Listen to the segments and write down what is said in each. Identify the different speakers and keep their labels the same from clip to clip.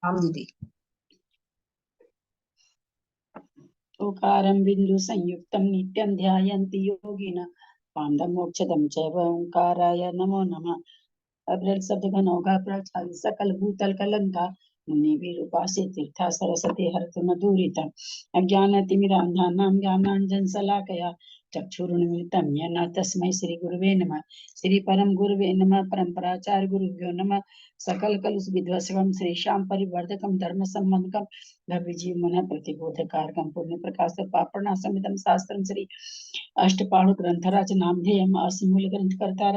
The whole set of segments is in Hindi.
Speaker 1: हम दीदी।
Speaker 2: ओकारं बिंदु संयुक्तं नित्यं ध्यायन्ति योगिनः पांडं मोक्षदं च ओंकाराय नमो नमः। अभ्रल शब्द घनौघा प्रचार सकल भूतल कलंका मुनि विरूपासे तीर्था सरस्वती हरतु न दूरिता अज्ञानतिमिरान्धानां ज्ञानाञ्जन शलाकया चक्षुरुन्मिलितं येन तस्मै श्री गुरुवे नमः। श्री परम गुरुवे नमः। परम्पराचार्य गुरुभ्यो नमः। सकल कलुष विध्वंसकं श्रीशां परिवर्धकं धर्म संबंधकं भव्यजीव मन प्रतिबोधकारकं पुण्य प्रकाश पापणासमिदं शास्त्रं श्री अष्टपाणु ग्रंथराज नामधेयम् असिमूल ग्रंथकर्तार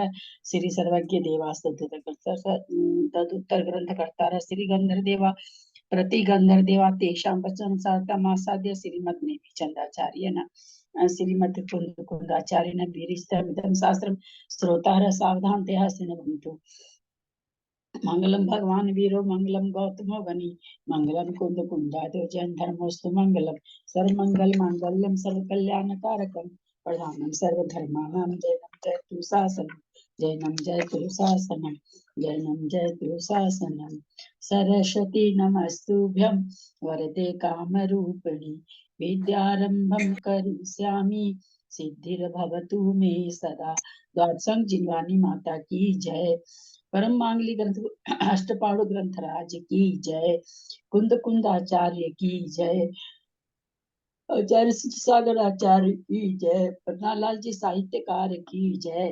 Speaker 2: श्री सर्वज्ञ तदुत्तर ग्रंथकर्तार श्री गंधर देवा प्रति गंधर देवा तेषां वचन सार्थमासाद्य श्रीमद् नेमि चंदाचार्य न श्रीमद् कुंदाचार्य न बीरिस्तमिदं शास्त्रं श्रोतार सावधान ते हस्तिन भवन्तु। मंगलम भगवान वीरो मंगलम गौतमो गनि मंगलम कुंद कुंदादो जैन धर्मोस्तु मंगलम सर्वमंगल मांगल्यम सर्व कल्याण कारकम प्रधानम सर्वधर्माणां जयतु शासनम जैनम जयतु शासनम जैनम जयतु शासनम। सरस्वती नमस्तुभ्यं वरदे कामरूपिणि विद्यारंभं करिष्यामि सिद्धिर्भवतु मे सदा। द्वादशं जिनवानी माता की जय। परम मांगली ग्रंथ अष्टपाणु ग्रंथराज की जय। कुंद कुंद आचार्य की जय। आचार्य सागर आचार्य की जय। पन्नालाल जी साहित्यकार की जय।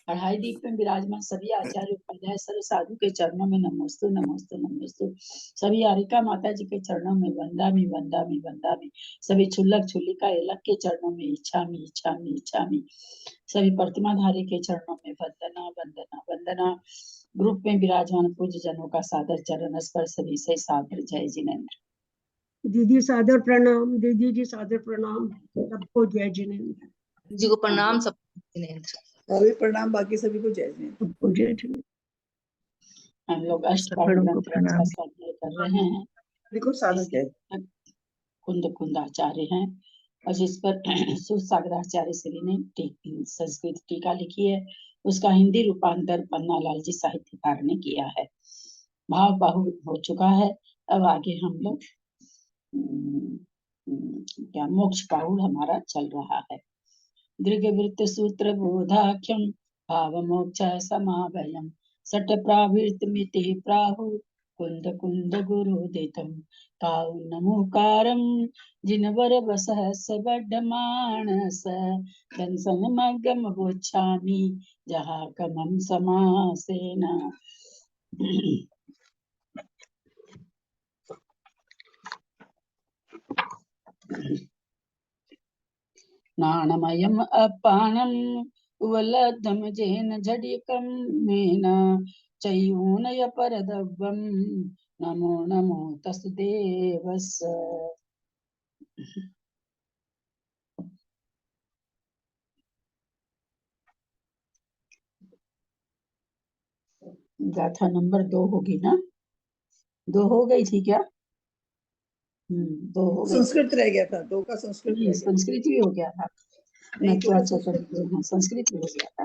Speaker 2: अढ़ाई दीप में विराजमान सभी आचार्य उपाध्याय सर्व साधु के चरणों में नमोस्तु नमोस्तु नमोस्तु। सभी आरिका माता जी के चरणों में वंदामि वंदामि वंदामि। सभी छुल्लक छुल्लिका एलक के चरणों में इच्छामि इच्छामि इच्छामि। सभी प्रतिमाधारी के चरणों में वंदना वंदना वंदना। ग्रुप में विराजमान पूज्य जनों का सादर चरण स्पर्श सभी से सादर जय जिनेन्द्र।
Speaker 3: दीदी सादर प्रणाम। दीदी जी सादर प्रणाम। सबको जय जिनेन्द्र।
Speaker 1: जी को प्रणाम, सब जिनेन्द्र।
Speaker 4: और प्रणाम बाकी सभी को जय जिनेन्द्र।
Speaker 3: सबको जय जिनेन्द्र।
Speaker 2: हम लोग अष्टपाणु ग्रंथ का स्वाध्याय कर रहे हैं।
Speaker 4: देखो साधक है
Speaker 2: कुंद कुंदाचार्य हैं और जिस पर सुसागराचार्य श्री ने संस्कृत टीका लिखी है उसका हिंदी रूपांतर पन्नालाल जी साहित्यकार ने किया है। भाव बाहु हो चुका है। अब आगे हम लोग क्या मोक्ष बाहुल हमारा चल रहा है। दृग्वृत्त सूत्र बोधाख्यम भाव मोक्ष समाभयम सट प्रावृत मिति प्राहु कुंद कुंद गुरुदितम काउ नमोकारम जिनवर बसहस बड्डमानस दंसन मगम गोच्छामि जहा कमम समासेन। नाणमयम् अपानम् उवलद्धम जेन झटिकं मेन चयूनय परदव्वं नमो नमो तस्देवस। गाथा नंबर 2 होगी ना? 2 हो गई थी क्या? 2 हो गई।
Speaker 4: संस्कृत रह गया था, 2 का संस्कृत रह गया।
Speaker 2: संस्कृत भी हो गया था। संस्कृत भी हो गया था।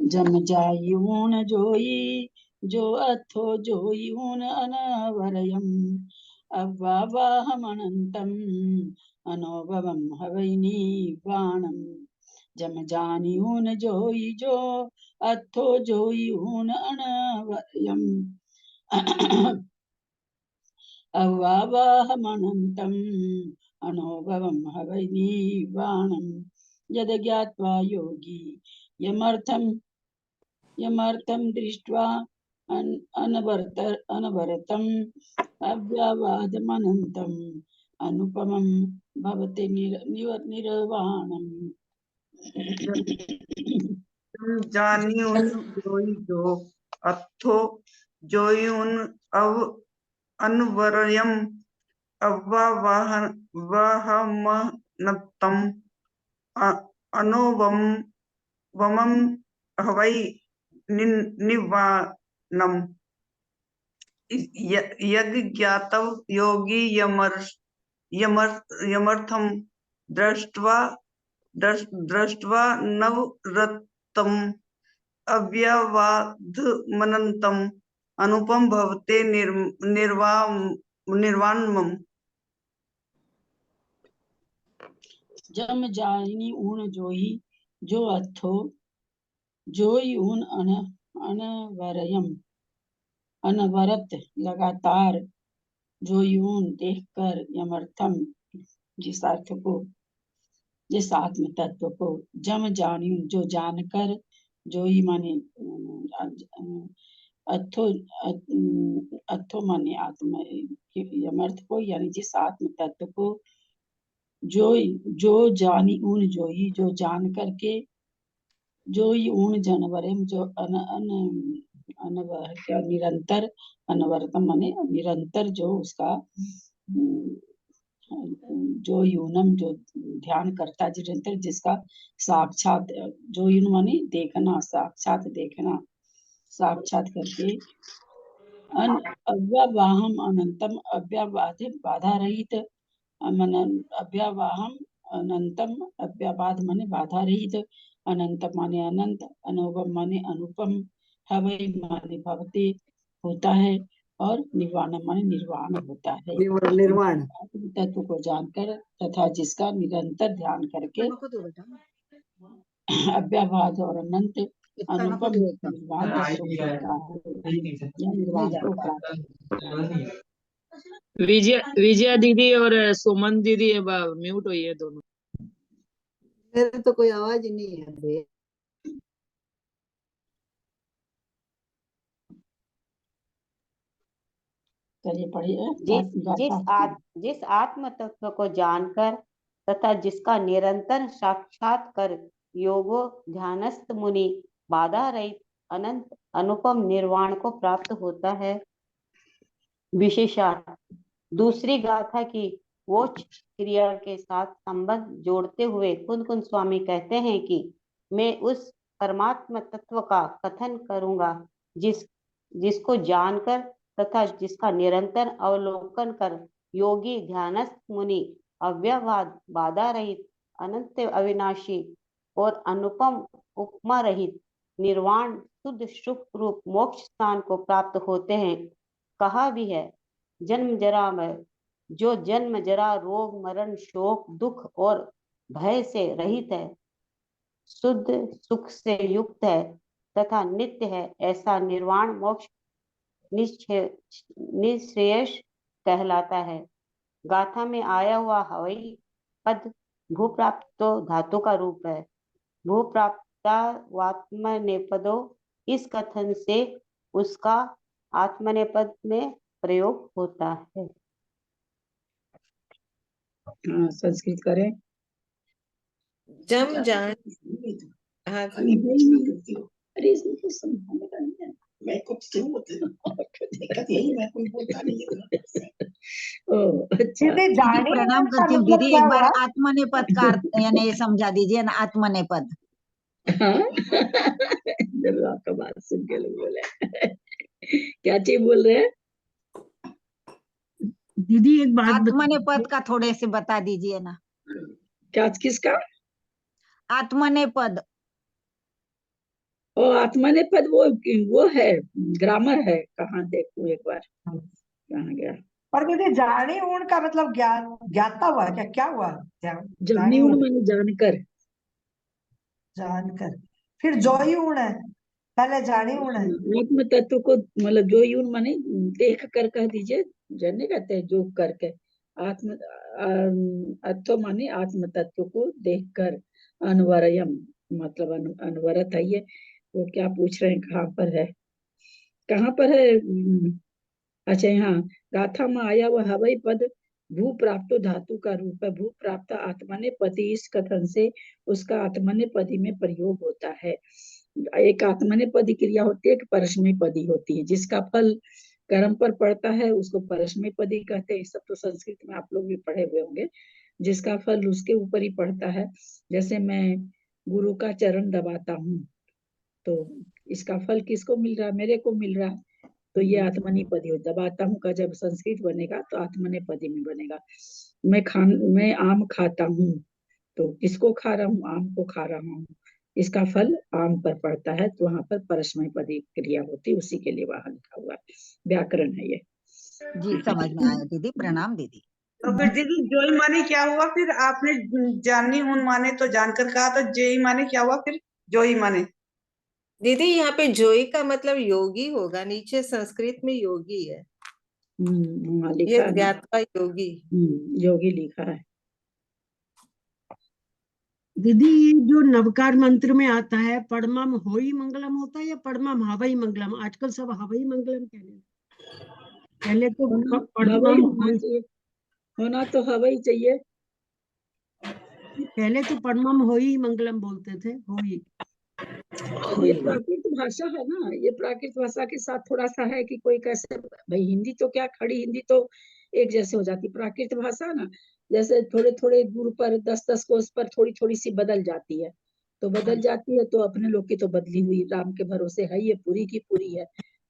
Speaker 2: जम जायून जोई जो अथो जोयून अनावरयम अव्वावाहम अनंतम अनोभवम हवैनी बाणम। जम जानियून जोई जो अथो जोयून अनावरयम अव्वावाहम अनंतम अनोभवम हवैनी बाणम। यद ज्ञात्वा योगी यमर्थं दृष्ट्वा अनवरतम् अव्यवादमनन्तम् अनुपमं भवति निर्वाणम्।
Speaker 5: जानियुन जोई जो अथो जोयुन अव अनवरयम अव्वावाहमनन्तम अनोवम वमम हवै निवानम। यदि ज्ञातव योगी यमर्थम दृष्ट्वा नवरतम अव्यवाधमनन्तम् अनुपम भवते निर्वाणम्।
Speaker 2: जम जानी ऊन जोई जो अथो जोई ऊन अनवरयम अनवरत लगातार जोई ऊन देखकर यमर्थम जिस अर्थ को जिस आत्म तत्व को जम जानी जो जानकर जोई माने अथो अथो माने आत्मा यमर्थ को यानी जिस आत्म तत्व को जो जानी ऊन जोई जो जान करके जोई ऊन जानवरम जो अनवर क्या निरंतर अनवरतम माने निरंतर जो उसका जो यूनम जो ध्यान करता निरंतर जिसका साक्षात जो यून माने देखना साक्षात देखना साक्षात करके अव्यवाहम अनंतम अव्यवाद बाधा रहित अव्यवाहम अनंतम अव्यवाद माने बाधा रहित अनंत माने अनंत अनुपम माने अनुपम हवै माने भवते होता है और निर्वाण माने निर्वाण होता है।
Speaker 4: निर्वाण
Speaker 2: तत्व को जानकर तथा जिसका निरंतर ध्यान करके अव्यवाद और अनंत अनुपम निर्वाण होता है या निर्वाण को प्राप्त होता है।
Speaker 1: विजया दीदी और सुमन दीदी म्यूट हुई है दोनों।
Speaker 4: मेरे तो कोई आवाज ही नहीं है बे।
Speaker 2: चलिए पढ़िए।
Speaker 6: जिस आत्म तत्व को जानकर तथा जिसका निरंतर साक्षात्कार योगो ध्यानस्थ मुनि बाधा रहित अनंत अनुपम निर्वाण को प्राप्त होता है। विशेषार्थ दूसरी गाथा की वोच क्रिया के साथ संबंध जोड़ते हुए कुंद स्वामी कहते हैं कि मैं उस परमात्मा तत्व का कथन करूंगा जिसको जानकर तथा जिसका निरंतर अवलोकन कर योगी ध्यानस्थ मुनि अव्यवाद बाधा रहित अनंत अविनाशी और अनुपम उपमा रहित निर्वाण शुद्ध सुख रूप मोक्ष स्थान को प्राप्त होते हैं। कहा भी है जन्म जरा में जो जन्म जरा रोग मरण शोक दुख और भय से रहित है शुद्ध सुख से युक्त है तथा नित्य है ऐसा निर्वाण मोक्ष निःश्रेयस कहलाता है। गाथा में आया हुआ हवई पद भूप्राप्त तो धातु का रूप है। भूप्राप्तात्मनेपदो इस कथन से उसका आत्मनेपद में प्रयोग होता है।
Speaker 2: संस्कृत करें।
Speaker 7: जम जान हाँ
Speaker 2: अरे इसमें कुछ समझाने का नहीं है। मैं कुछ दिक्कत यही मैं कोई बोलता नहीं है। अच्छा
Speaker 8: दीदी प्रणाम करती हूँ दीदी एक बार आत्मनेपद का यानी समझा दीजिए ना आत्मनेपद।
Speaker 2: जरूर आपका बात सुन के लोग बोले क्या चीज बोल रहे हैं
Speaker 3: दीदी एक बात
Speaker 8: आत्मनेपद का थोड़े से बता दीजिए ना।
Speaker 2: क्या किसका
Speaker 8: आत्मनेपद
Speaker 2: ओ आत्मनेपद वो है ग्रामर है। कहाँ देखूं एक बार कहाँ गया।
Speaker 9: पर दीदी जानी ऊण का मतलब ज्ञाता हुआ क्या हुआ
Speaker 2: जानी ऊण मैंने जानकर
Speaker 9: जानकर फिर जोई ऊण है पहले जानी ऊण है।
Speaker 2: आत्म तत्व को मतलब जो यूं माने देख कर कह दीजिए जानने कहते हैं जो करके आत्म अत्व माने आत्म तत्व को देखकर अनवरयम मतलब अनवरत है। ये वो क्या पूछ रहे हैं कहाँ पर है अच्छा यहाँ गाथा में आया वह हवाई पद भू प्राप्तो धातु का रूप है। भू प्राप्त आत्मने पति इस कथन से उसका आत्मने पदी में प्रयोग होता है। एक आत्मने पदी क्रिया होती है एक परस्मै पदी होती है। जिसका फल कर्म पर पड़ता है उसको परस्मै पदी कहते हैं। सब तो संस्कृत में आप लोग भी पढ़े हुए होंगे। जिसका फल उसके ऊपर ही पड़ता है। जैसे मैं गुरु का चरण दबाता हूँ तो इसका फल किसको मिल रहा है मेरे को मिल रहा है। तो ये आत्मनेपदी हो। दबाता हूँ का जब संस्कृत बनेगा तो आत्मनेपदी में बनेगा। मैं आम खाता हूँ तो किसको खा रहा हूँ आम को खा रहा हूँ। इसका फल आम पर पड़ता है, तो वहां पर परस्मय पदी क्रिया होती है, उसी के लिए वहां लिखा हुआ है, व्याकरण है ये।
Speaker 8: जी समझ में आया दीदी, प्रणाम दीदी।
Speaker 5: तो फिर दीदी जोई माने क्या हुआ? फिर आपने जानी हूं माने तो जानकर कहा, तो जेई माने क्या हुआ फिर? जोई माने
Speaker 7: दीदी यहाँ पे जोई का मतलब योगी होगा, नीचे संस्कृत में योगी है,
Speaker 2: वहाँ
Speaker 7: ये
Speaker 2: लिखा है ना।
Speaker 7: ज्ञातवा योगी।
Speaker 2: योगी लिखा है।
Speaker 3: दीदी ये जो नवकार मंत्र में आता है पड़मम होई मंगलम होता है या पड़मम हवई मंगलम? आजकल सब हवई मंगलम कहने लगे। पहले तो
Speaker 2: होना हवाई
Speaker 3: पड़मम
Speaker 2: होना
Speaker 3: होई,
Speaker 2: चाहिए, होना तो हवाई चाहिए।
Speaker 3: पहले तो पड़मम होई मंगलम बोलते थे, होई।
Speaker 2: ये प्राकृत भाषा है ना, ये प्राकृत भाषा के साथ थोड़ा सा है कि कोई कैसे, भाई हिंदी तो क्या, खड़ी हिंदी तो एक जैसे हो जाती, प्राकृत भाषा ना जैसे थोड़े थोड़े दूर पर 10-10 कोस पर थोड़ी थोड़ी सी बदल जाती है, तो बदल जाती है, तो अपने लोग की तो बदली हुई राम के भरोसे है, ये पूरी की पूरी है,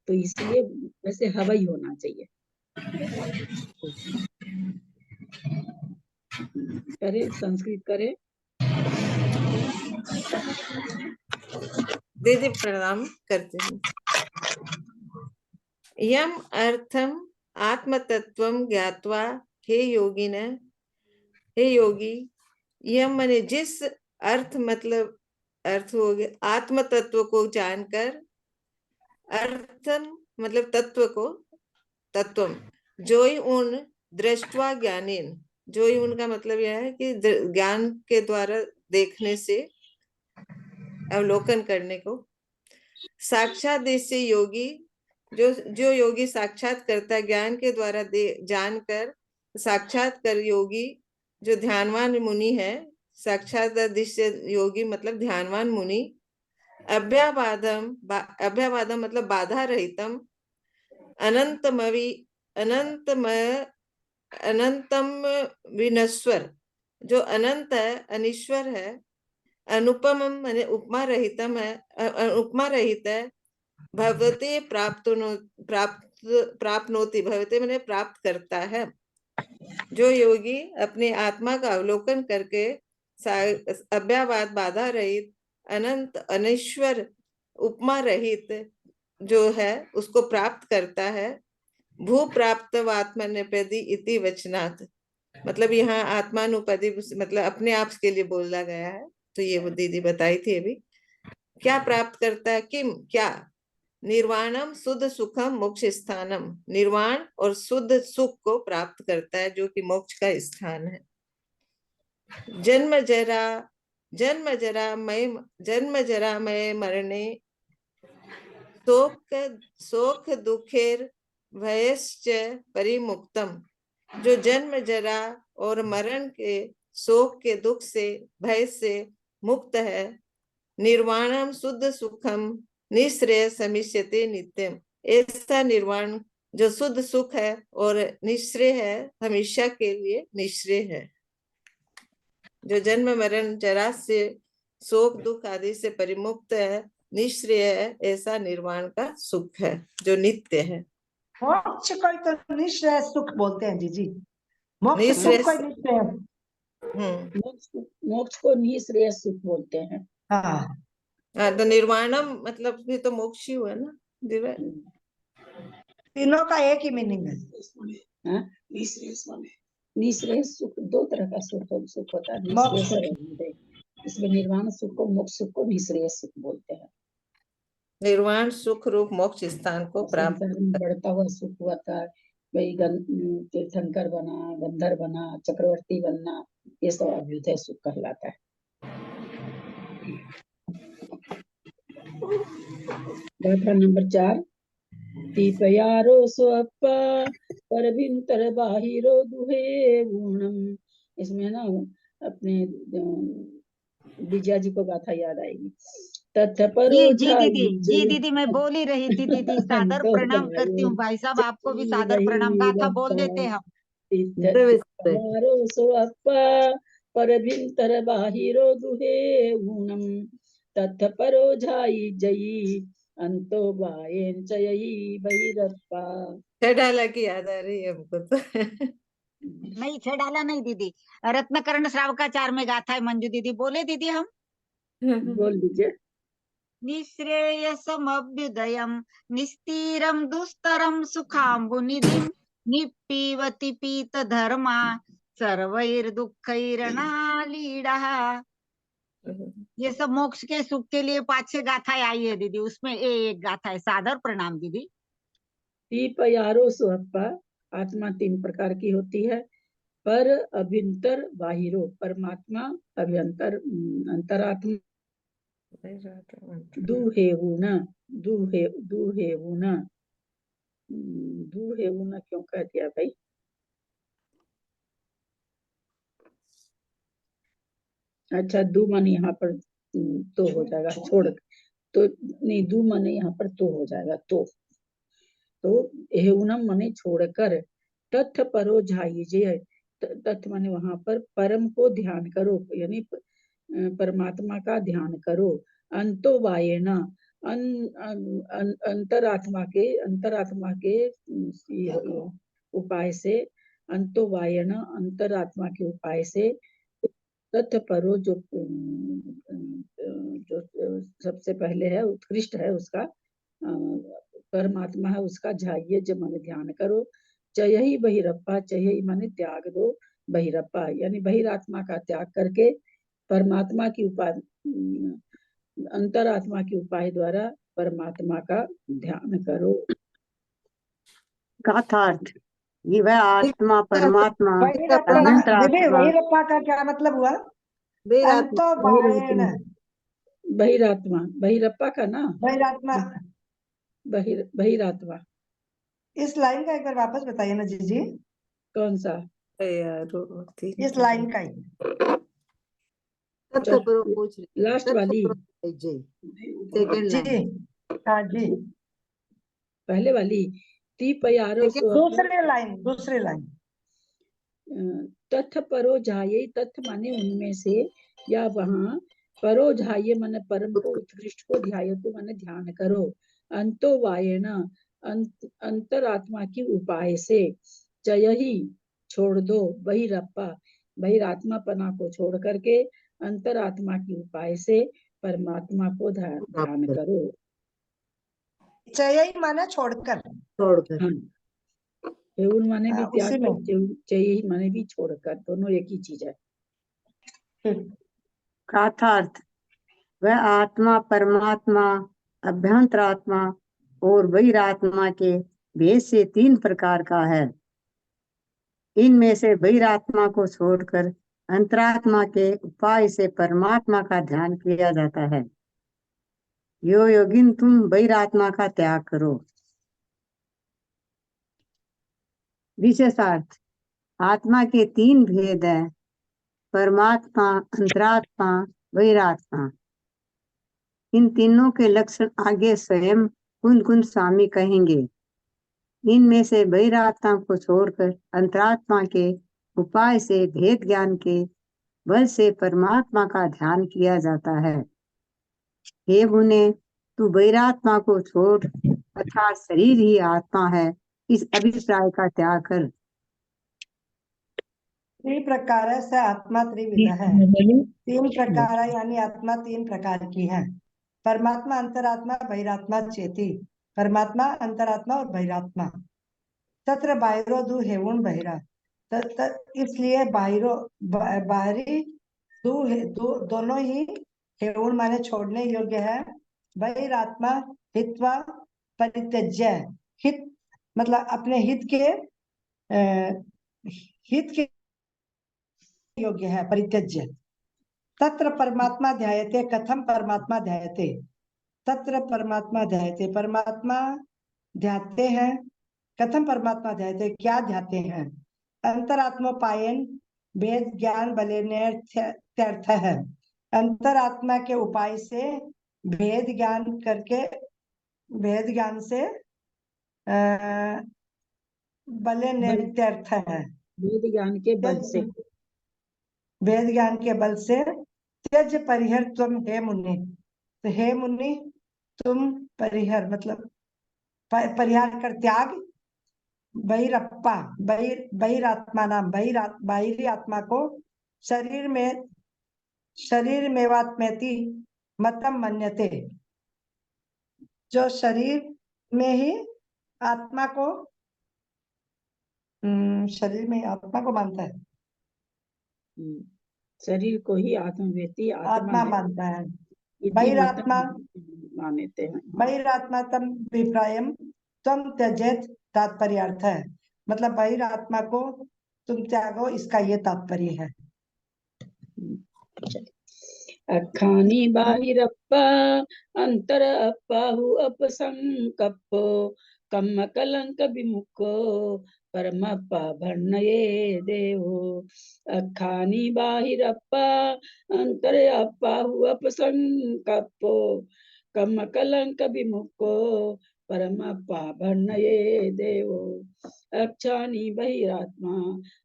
Speaker 2: तो इसलिए वैसे हवाई होना चाहिए। करे संस्कृत करे।
Speaker 7: दीदी प्रणाम करते हैं। यम अर्थम आत्मतत्वम ज्ञात्वा हे योगिन, हे योगी, यम माने जिस अर्थ, मतलब अर्थ हो गया आत्म तत्व को जानकर, अर्थम मतलब तत्व को, तत्वम जोई उन दृष्टवा ज्ञानेन, जोई उनका मतलब यह है कि ज्ञान के द्वारा देखने से, अवलोकन करने को, साक्षात दृश्य योगी, जो योगी साक्षात करता है ज्ञान के द्वारा जानकर, साक्षात कर योगी जो ध्यानवान मुनि है, साक्षात दृश्य योगी मतलब ध्यानवान मुनि, अभ्यावादम मतलब बाधा रहितम, अनंतमवि अनंतम विनश्वर जो अनंत है, अनिश्वर है, अनुपम माने उपमा रहितम है, उपमा रहित है, भगवते प्राप्नोति, भगवते माने प्राप्त करता है। जो योगी अपने आत्मा का अवलोकन करके अभ्यावाद बाधा रहित, अनंत अनिश्वर उपमा रहित जो है उसको प्राप्त करता है। भू प्राप्त आत्मनिपदी इति वचनात्, मतलब यहाँ आत्मानुपदी मतलब अपने आप के लिए बोला गया है, तो ये वो दीदी बताई थी अभी। क्या प्राप्त करता है? किम क्या? निर्वाणम शुद्ध सुखम मोक्ष स्थानम, निर्वाण और शुद्ध सुख को प्राप्त करता है जो कि मोक्ष का स्थान है। जन्म जरा मय मरणे शोक दुखेर भयश्च परिमुक्तम, जो जन्म जरा और मरण के शोक के दुख से, भय से मुक्त है। निर्वाणम शुद्ध सुखम निश्रेय समिष्यते नित्यम, ऐसा निर्वाण जो शुद्ध सुख है और निश्रेय है, हमेशा के लिए निश्रेय है। जो जन्म मरण जरा से, शोक दुख आदि से परिमुक्त है, निश्रेय है, ऐसा निर्वाण का सुख है जो नित्य है।
Speaker 9: मोक्ष को तो निश्रेय सुख बोलते हैं जी। मोक्ष सुख को निश्रेय,
Speaker 2: मोक्ष को निश्रेय सुख बोलते हैं।
Speaker 9: हाँ
Speaker 7: तो निर्वाणम मतलब भी तो मोक्ष ही हुआ ना दिव्या।
Speaker 9: तीनों का एक ही मीनिंग है।
Speaker 2: निश्रेय सुख दो तरह का सुख होता है, निश्रेय और निर्वाण। इसमें निर्वाण सुख को, मोक्ष सुख को निश्रेय सुख बोलते हैं।
Speaker 7: निर्वाण सुख रूप मोक्ष स्थान को प्राप्त,
Speaker 2: बढ़ता हुआ सुख हुआ था, वही तीर्थंकर बना, गंधर्व बना, चक्रवर्ती बनना, ये सब अभ्युदय सुख कहलाता है। गाथा नंबर 4। दीपयारो स्वप्पा परभिंतर बाहिरो दुहे गुणम। इसमें ना अपने विजया जी को गाथा याद आएगी।
Speaker 8: जी दीदी मैं बोल ही रही थी दीदी, सादर प्रणाम करती हूँ भाई साहब, आपको भी सादर प्रणाम। गाथा बोल देते हम।
Speaker 2: परभिंतर बाहिरो दुहे गुणम, तथ परो झाई जयी अंतो बायेन चयी बहिरप्पा।
Speaker 7: डाला की याद आ रही है हमको तो।
Speaker 8: नहीं छेड़ाला नहीं दीदी, रत्नकर्ण श्रावकाचार में गाथा है, मंजू दीदी बोले दीदी हम।
Speaker 2: बोल दीजिए।
Speaker 8: निःश्रेयसमभ्युदयम् निस्तीरं दुस्तरं सुखाम्बुनिधिं निप्पीवति पीतधर्मा सर्वैर्दुःखैरनालीडः। ये सब मोक्ष के सुख के लिए 5-6 गाथाएं आई है दीदी, उसमें एक गाथा है। सादर प्रणाम दीदी।
Speaker 2: पयारो सुहप्पा, आत्मा 3 प्रकार की होती है। पर अभ्यंतर बाहिरो, परमात्मा अभ्यंतर अंतरात्मा। दुहेवुना, दुहेवुना क्यों कह दिया भाई? अच्छा, दू माने यहाँ पर तो हो जाएगा, छोड़ तो नहीं, दू माने यहाँ पर तो हो जाएगा। तो हेउनम माने छोड़कर, तथ परो झाइजे, तथ माने वहां पर, परम को ध्यान करो, यानी परमात्मा का ध्यान करो। अंतो वायेना, अंतरात्मा के उपाय से, अंतो वायेना अंतरात्मा के उपाय से, तथ परो जो सबसे पहले है, उत्कृष्ट है, उसका परमात्मा है, उसका झाइये जो माने ध्यान करो। चयही बहिरप्पा, चयही माने त्याग दो, बहिरप्पा यानी बहिरात्मा का त्याग करके परमात्मा की उपाय, अंतरात्मा के उपाय द्वारा परमात्मा का ध्यान करो।
Speaker 6: गाथार्थ, ये वह आत्मा परमात्मा
Speaker 9: बहिरप्पा, दीदी बहिरप्पा का क्या मतलब हुआ? अंतो बायेन,
Speaker 2: बहिरात्मा, बहिरप्पा का ना,
Speaker 9: बहिरात्मा।
Speaker 2: बहिरात्मा।
Speaker 9: इस लाइन का एक बार वापस बताइए ना जी।
Speaker 2: कौन सा?
Speaker 9: इस लाइन का ही
Speaker 2: लास्ट वाली,
Speaker 8: सेकंड
Speaker 9: जी।
Speaker 8: लाइन।
Speaker 9: हाँ जी,
Speaker 2: पहले वाली। पयारो
Speaker 9: दूसरी लाइन।
Speaker 2: तथ परो झाये, तथ माने उनमें से, या वहाँ, परो झाये माने परम को, उत्कृष्ट को, ध्याय को माने ध्यान करो। अंतो वायेना, अंतरात्मा की उपाय से, चयही छोड़ दो, बहिरप्पा बहिरात्मा पना को छोड़ करके, अंतरात्मा की उपाय से परमात्मा को ध्यान करो।
Speaker 9: चयई माने छोड़कर।
Speaker 2: हाँ, हेउन माने भी त्याग कर, चयही माने भी छोड़कर, दोनों एक ही चीज है।
Speaker 6: गाथार्थ, वह आत्मा परमात्मा अभ्यंतरात्मा और बहिरात्मा के भेद से 3 प्रकार का है। इनमें से बहिरात्मा को छोड़कर अंतरात्मा के उपाय से परमात्मा का ध्यान किया जाता है। यो योगिन, तुम बहिरात्मा का त्याग करो। विशेषार्थ, आत्मा के 3 भेद हैं, परमात्मा, अंतरात्मा, बहिरात्मा। इन तीनों के लक्षण आगे स्वयं कुन स्वामी कहेंगे। इनमें से बहिरात्मा को छोड़कर अंतरात्मा के उपाय से भेद ज्ञान के बल से परमात्मा का ध्यान किया जाता है। हे मुने, तू बहिरात्मा को छोड़, अर्थात शरीर ही आत्मा है, इस अभिप्राय का त्याग कर।
Speaker 9: 3 प्रकार से आत्मा त्रिविध है। 3 प्रकार यानी आत्मा 3 प्रकार की है। परमात्मा, अंतरात्मा, बहिरात्मा चेती। परमात्मा, अंतरात्मा और बहिरात्मा। तत्र बाहिरो दु हेवुन बहिरा, इसलिए बाहरी दोनों ही हेवुन माने छोड़ने योग्य है। बहिरात्मा हित्वा परित्यज्य, हित मतलब अपने हित के योग्य है, परित्यज्य। तत्र परमात्मा ध्यायते, कथम परमात्मा ध्यायते? तत्र परमात्मा ध्यायते, परमात्मा ध्याते हैं। कथम परमात्मा ध्यायते, क्या ध्याते हैं? अंतरात्मोपायन भेद ज्ञान बलेनेत्यर्थ है। अंतरात्मा के उपाय से भेद ज्ञान करके, भेद ज्ञान से बलेनेत्यर्थ है।
Speaker 2: वेद ज्ञान के बल से,
Speaker 9: वेद ज्ञान के बल से। त्यज परिहर तुम हे मुनि, तो हे मुनि तुम परिहर मतलब परिहार कर, त्याग। बहिरप्पा, बहिरात्मा नाम, बाहिरी आत्मा को शरीर में वात्मेति मतम मन्यते, जो शरीर में ही आत्मा को शरीर में आत्मा को मानता है,
Speaker 2: शरीर को ही आत्मव्यक्ति
Speaker 9: आत्मा मानता है।
Speaker 2: इति
Speaker 9: बहिरात्मा
Speaker 2: मानते हैं।
Speaker 9: बहिरात्मा तम विप्रायम तम त्यजेत तात्पर्यार्थ है, मतलब बहिरात्मा को तुम त्यागो, इसका ये तात्पर्य है।
Speaker 2: अखानी बाहिरप्पा अंतर अपाहु अपसंकप्पो कम्म कलंक विमुक्को परमप्पा भर्णये देवो। अखानी बाहिरप्पा अंतर अपाहु अपसंकप्पो कम्म कलंक विमुक्को परमप्पा भर्णये देवो। अक्षानि बहिरात्मा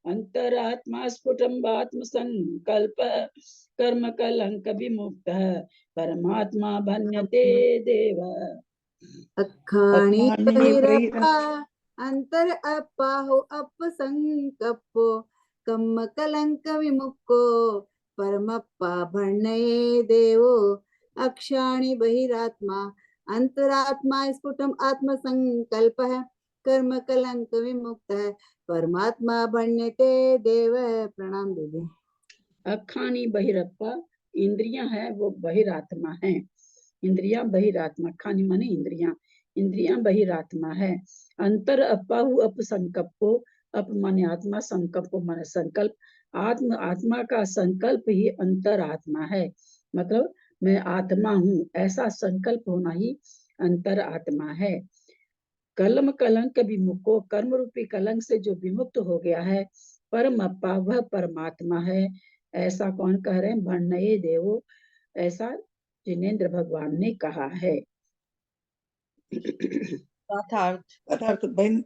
Speaker 2: अंतरात्मा स्फुटम्बात्म संकल्प कर्म कलंक विमुक्त परमात्मा भन्यते देव।
Speaker 4: अखाणी बहिरप्पा अंतर अपाहु अपसंकप्पो कम्म कलंक विमुक्को परमप्पा भर्णये देवो। अक्षाणी बहिरात्मा अंतरात्मा स्फुटम आत्म संकल्प है, कर्म कलंक विमुक्त है, परमात्मा भण्यते देव। प्रणाम दीदी।
Speaker 2: अखानी बहिरप्पा, इंद्रियां है वो बहिरात्मा है। इंद्रियां बहिरात्मा, खानी माने इंद्रियां, इंद्रियां बहिरात्मा है। अंतर अपाहु अपसंकल्पो, अप माने आत्मा, संकल्प माने संकल्प, आत्मा का संकल्प ही अंतरात्मा है। मतलब मैं आत्मा हूँ, ऐसा संकल्प होना ही अंतर आत्मा है। कलम कलंक विमुक्तो, कर्म रूपी कलंक से जो विमुक्त हो गया है, परम अप्पा वह परमात्मा है। ऐसा कौन कह रहे हैं? भर्णये देवो, ऐसा जिनेन्द्र भगवान ने कहा है।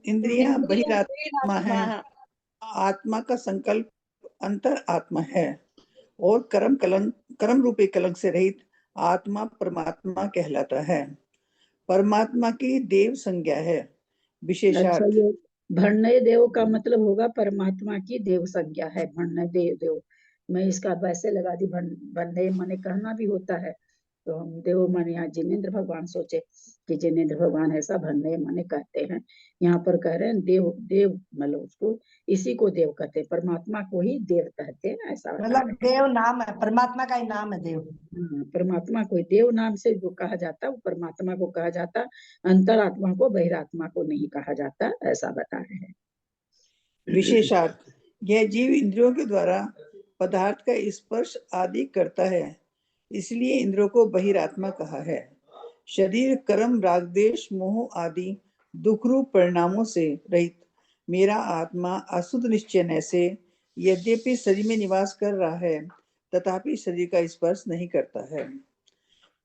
Speaker 10: इंद्रियां बहिरात्मा है, आत्मा का संकल्प अंतर आत्मा है, और कर्म रूपी कलंक से रहित आत्मा परमात्मा कहलाता है। परमात्मा की देव संज्ञा है। विशेषार्थ,
Speaker 2: अच्छा, ये भर्णय देव का मतलब होगा परमात्मा की देव संज्ञा है। भर्णय देव, मैं इसका वैसे लगा दी, भर्णय माने कहना भी होता है, तो हम देव माने यहाँ जिनेन्द्र भगवान सोचे कि जिनेन्द्र भगवान ऐसा भर्णय माने कहते हैं। यहाँ पर कह रहे हैं देव, देव मतलब उसको, इसी को देव कहते हैं, परमात्मा को ही देव कहते हैं, ऐसा
Speaker 9: मतलब देव नाम है, परमात्मा का ही नाम है देव।
Speaker 2: परमात्मा को देव नाम से जो कहा जाता है वो परमात्मा को कहा जाता, अंतरात्मा को बहिरात्मा को नहीं कहा जाता, ऐसा बता रहे हैं।
Speaker 10: विशेषार्थ, यह जीव इंद्रियों के द्वारा पदार्थ का स्पर्श आदि करता है, इसलिए इंद्रियों को बहिरात्मा कहा है। शरीर कर्म राग देश मोह आदि दुख रूप परिणामों से रहित मेरा आत्मा अशुद्ध निश्चय से यद्यपि शरीर में निवास कर रहा है, तथापि शरीर का स्पर्श नहीं करता है।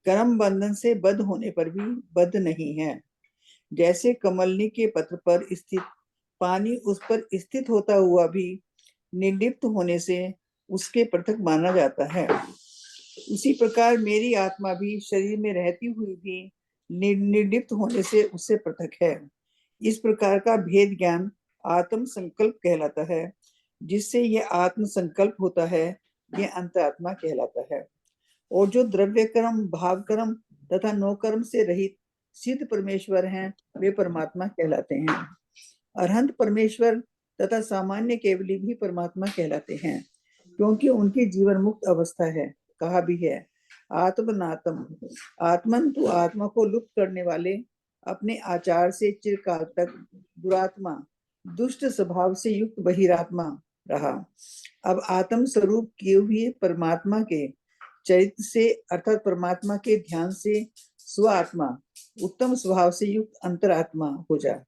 Speaker 10: कर्म बंधन से बद्ध होने पर भी बद्ध नहीं है। जैसे कमलनी के पत्र पर स्थित पानी उस पर स्थित होता हुआ भी निर्लिप्त होने से उसके पृथक माना जाता है, उसी प्रकार मेरी आत्मा भी शरीर में रहती हुई भी निर्लिप्त होने से उससे पृथक है। इस प्रकार का भेद ज्ञान आत्म संकल्प कहलाता है। जिससे यह आत्म संकल्प होता है, यह अंतरात्मा कहलाता है। और जो द्रव्य कर्म, भाव कर्म तथा नो कर्म से रहित सिद्ध परमेश्वर हैं, वे परमात्मा कहलाते हैं। अरहंत परमेश्वर तथा सामान्य केवली भी परमात्मा कहलाते हैं, क्योंकि उनकी जीवन मुक्त अवस्था है। कहा भी है, आत्मनातम, आत्मन तो आत्मा को लुप्त करने वाले अपने आचार से चिरकाल तक दुरात्मा, दुष्ट स्वभाव से युक्त बहिरात्मा रहा। अब आत्म स्वरूप किए हुए परमात्मा के चरित्र से अर्थात परमात्मा के ध्यान से स्वात्मा, उत्तम स्वभाव से युक्त अंतरात्मा हो जा,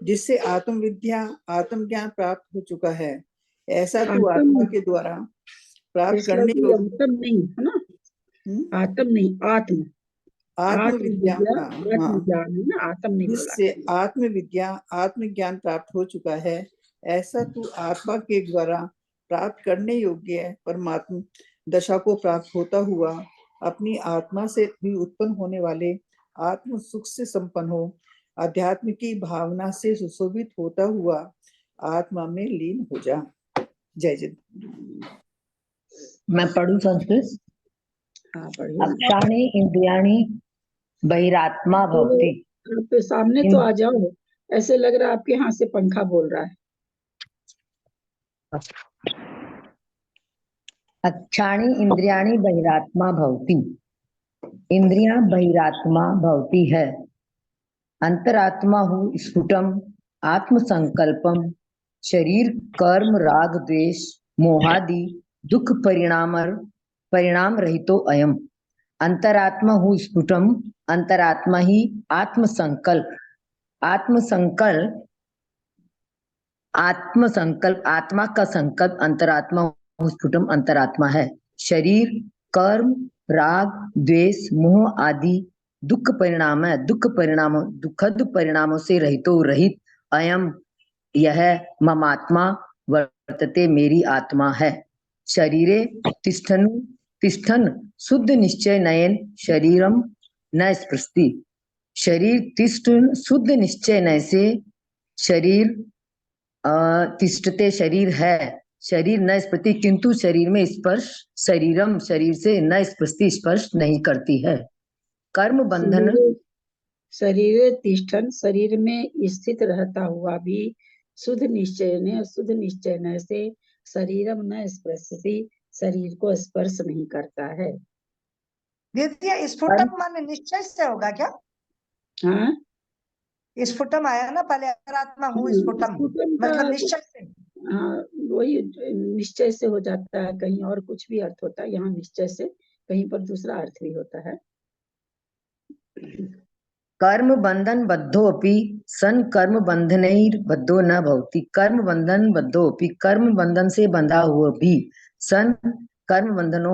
Speaker 10: जिससे आत्म विद्या, आत्म ज्ञान प्राप्त हो चुका है। ऐसा तो आत्मा के द्वारा प्राप्त करने
Speaker 2: योग्य नहीं है ना, आत्म नहीं, आत्म,
Speaker 10: आत्म विद्या,
Speaker 2: आत्म ज्ञान है ना, आत्म नहीं बोला।
Speaker 10: जिससे आत्म विद्या, आत्म ज्ञान प्राप्त हो चुका है। ऐसा तो आत्मा के द्वारा प्राप्त करने योग्य परमात्मा दशा को प्राप्त होता हुआ अपनी आत्मा से भी उत्पन्न होने वाले आत्म सुख से संपन्न हो, अध्यात्म की भावना से सुशोभित होता हुआ आत्मा में लीन हो जा। जय जय।
Speaker 11: मैं पढ़ूं संस्कृत?
Speaker 2: हाँ पढ़िए।
Speaker 11: अक्षाणि इंद्रियाणि बहिरात्मा भवति।
Speaker 2: आप सामने तो आ जाओ, ऐसे लग रहा है आपके यहाँ से पंखा बोल रहा है।
Speaker 11: अक्षाणि इंद्रियाणि बहिरात्मा भवति। इंद्रियां बहिरात्मा भवती है। अंतरात्मा हु स्फुटम आत्म संकल्पम शरीर कर्म राग द्वेष मोहादि दुख परिणाम रहितो अयम। अंतरात्मा हु स्फुटम, अंतरात्मा ही आत्म संकल्प आत्मा का संकल्प अंतरात्मा हु स्फुटम अंतरात्मा है। शरीर कर्म राग द्वेष मोह आदि दुखद परिणामों से रहित अयम यह ममात्मा वर्तते मेरी आत्मा है। शरीरे तिष्ठन शुद्ध निश्चय नयन शरीरम न स्पृशति। शरीर तिष्ठन शुद्ध निश्चय नय से शरीर तिष्ठते शरीर है, शरीर न स्पृति किंतु शरीर में स्पर्श शरीरम शरीर से न स्पृशति स्पर्श नहीं करती है। कर्म बंधन
Speaker 2: शरीर तिष्ठन शरीर में स्थित रहता हुआ भी शुद्ध निश्चय से शरीरम न स्पृशति शरीर को स्पर्श नहीं करता है।
Speaker 9: दीदी स्फुटम माने निश्चय से होगा क्या?
Speaker 2: हाँ
Speaker 9: स्फुटम आया ना पहले, अंतरात्मा हूँ स्फुटम मतलब निश्चय से।
Speaker 2: हाँ वही निश्चय से हो जाता है, कहीं और कुछ भी अर्थ होता है, यहाँ निश्चय से कहीं पर दूसरा अर्थ भी होता है।
Speaker 11: कर्म बंधन बद्धोपि सन कर्म बंधनैर्बद्धो न भवति। कर्म बंधन बद्धोपि कर्म बंधन से बंधा हुआ भी सन कर्म बंधन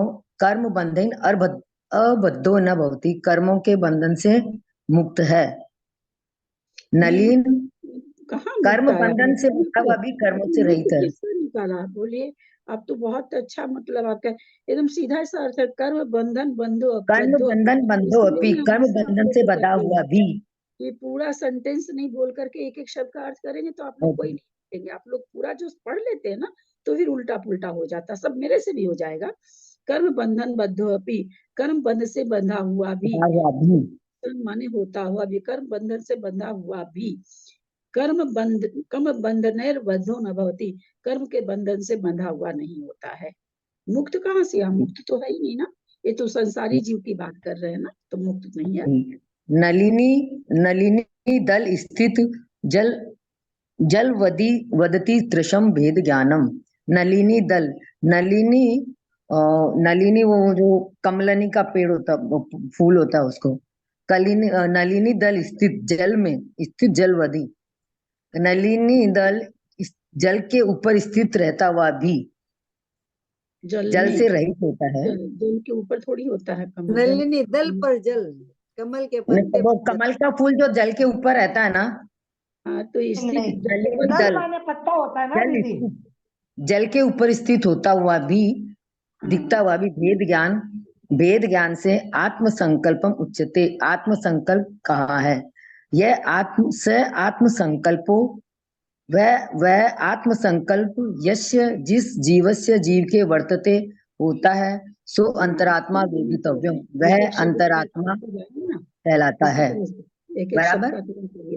Speaker 11: अबद्धो न भवति कर्मों के बंधन से मुक्त है। नलिन कर्म बंधन से बंधा हुआ भी कर्मों से रहित है।
Speaker 2: निकाला बोलिए, आप तो बहुत अच्छा मतलब आपका एकदम सीधा सा अर्थ है। कर्म बंधन बंधो
Speaker 11: अपि कर्म बंधन से बंधा हुआ भी।
Speaker 2: ये पूरा सेंटेंस नहीं बोल करके एक एक शब्द का अर्थ करेंगे तो आप लोग कोई नहीं लिखेंगे। आप लोग पूरा जो पढ़ लेते हैं ना तो फिर उल्टा पुल्टा हो जाता, सब मेरे से भी हो जाएगा। कर्म बंधन बद्धो अपि कर्म बंधन से बंधा हुआ भी, माने होता हुआ भी, कर्म बंधन से बंधा हुआ भी कर्म बंधनैर्बद्धो न भवति कर्म के बंधन से बंधा हुआ नहीं होता है। मुक्त कहाँ से? हम मुक्त तो है ही नहीं ना, ये तो संसारी जीव की बात कर रहे हैं ना, तो मुक्त नहीं है।
Speaker 11: नलिनी दल स्थित जल वदती तृषम भेद ज्ञानम। नलिनी दल नलिनी वो जो कमलनी का पेड़ होता फूल होता है उसको नलिनी दल स्थित जल में स्थित जलवदी। नलिनी दल जल के ऊपर स्थित रहता हुआ भी जल से रहित होता है।
Speaker 2: जल के ऊपर थोड़ी होता है कमल।
Speaker 4: नलिनी दल पर जल, कमल के पत्ते
Speaker 11: वो कमल का फूल जो जल के ऊपर रहता है ना,
Speaker 2: हाँ तो स्थित
Speaker 9: दल माने पत्ता होता है ना दीदी।
Speaker 11: जल के ऊपर स्थित होता हुआ भी दिखता हुआ भी भेद ज्ञान से आत्म संकल्पम उच्यते। आत्म संकल्प कहा है। यह आत्म संकल्पो वह आत्म संकल्प यस्य जिस जीवस्य जीव के वर्तते होता है सो अंतरात्मा वेदितव्यम, वह अंतरात्मा कहलाता है। बराबर।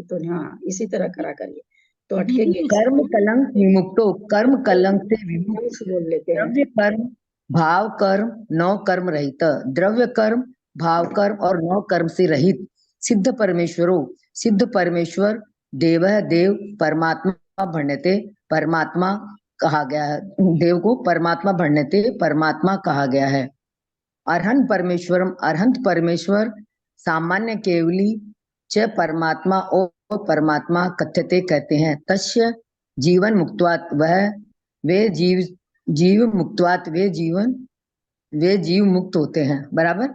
Speaker 2: तो हाँ इसी तरह करा करिए तो अटकेंगे।
Speaker 11: कर्म कलंक विमुक्तो कर्म कलंक से विमुक्त
Speaker 2: बोल लेते हैं।
Speaker 11: द्रव्य कर्म भाव कर्म नौ कर्म रहित। द्रव्य कर्म भाव कर्म और नौ कर्म से रहित सिद्ध परमेश्वर देव परमात्मा भण्यते परमात्मा कहा गया है। देव को परमात्मा भण्यते परमात्मा कहा गया है। अरहंत परमेश्वर सामान्य केवली च परमात्मा और परमात्मा कथ्यते कहते हैं। तस्य जीवन मुक्तवात वे जीव मुक्तवात वे जीव मुक्त होते हैं। बराबर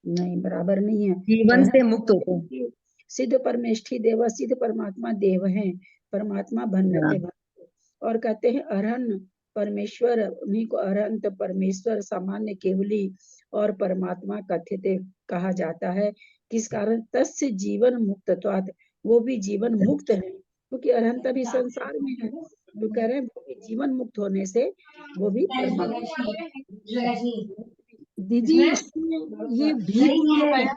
Speaker 2: नहीं, बराबर नहीं है।
Speaker 11: जीवन से मुक्त होते हैं।
Speaker 2: सिद्ध परमेष्ठी देव, सिद्ध परमात्मा देव हैं, परमात्मा भन्यते और कहते हैं अरहन परमेश्वर, उन्हीं को अरहंत परमेश्वर सामान्य केवली और परमात्मा कथ्यते कहा जाता है। किस कारण? तस्य जीवन मुक्तत्वात्, वो भी जीवन मुक्त है क्योंकि अरहंत अभी संसार में है। तो कह रहे हैं जीवन मुक्त होने से वो भी
Speaker 3: दीदी इसमें ये भी क्यों लगाया?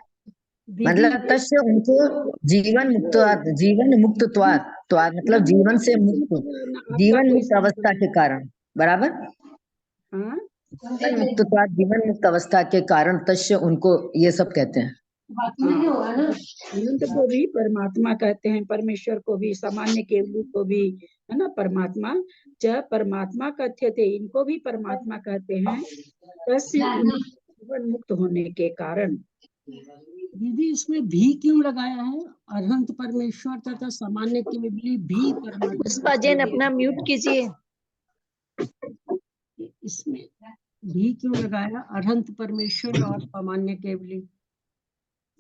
Speaker 3: दीदी
Speaker 11: मतलब तस्य उनको जीवन मुक्तत्वात् मतलब जीवन से मुक्त, जीवन मुक्त अवस्था के कारण, बराबर,
Speaker 3: हाँ
Speaker 11: जीवन मुक्तत्वात् जीवन मुक्त अवस्था के कारण तस्य उनको ये सब कहते हैं।
Speaker 2: अनंत को भी परमात्मा कहते हैं, परमेश्वर को भी, सामान्य केवली को भी, है ना, परमात्मा च परमात्मा कथ्यते, इनको भी परमात्मा कहते हैं, तस्य जीवन मुक्त होने के कारण।
Speaker 3: दीदी इसमें भी क्यों लगाया है? अनंत परमेश्वर तथा सामान्य केवली भी परमात्मा।
Speaker 12: पुष्पा जैन अपना म्यूट कीजिए।
Speaker 3: इसमें भी क्यों लगाया? अनंत परमेश्वर और सामान्य केवली,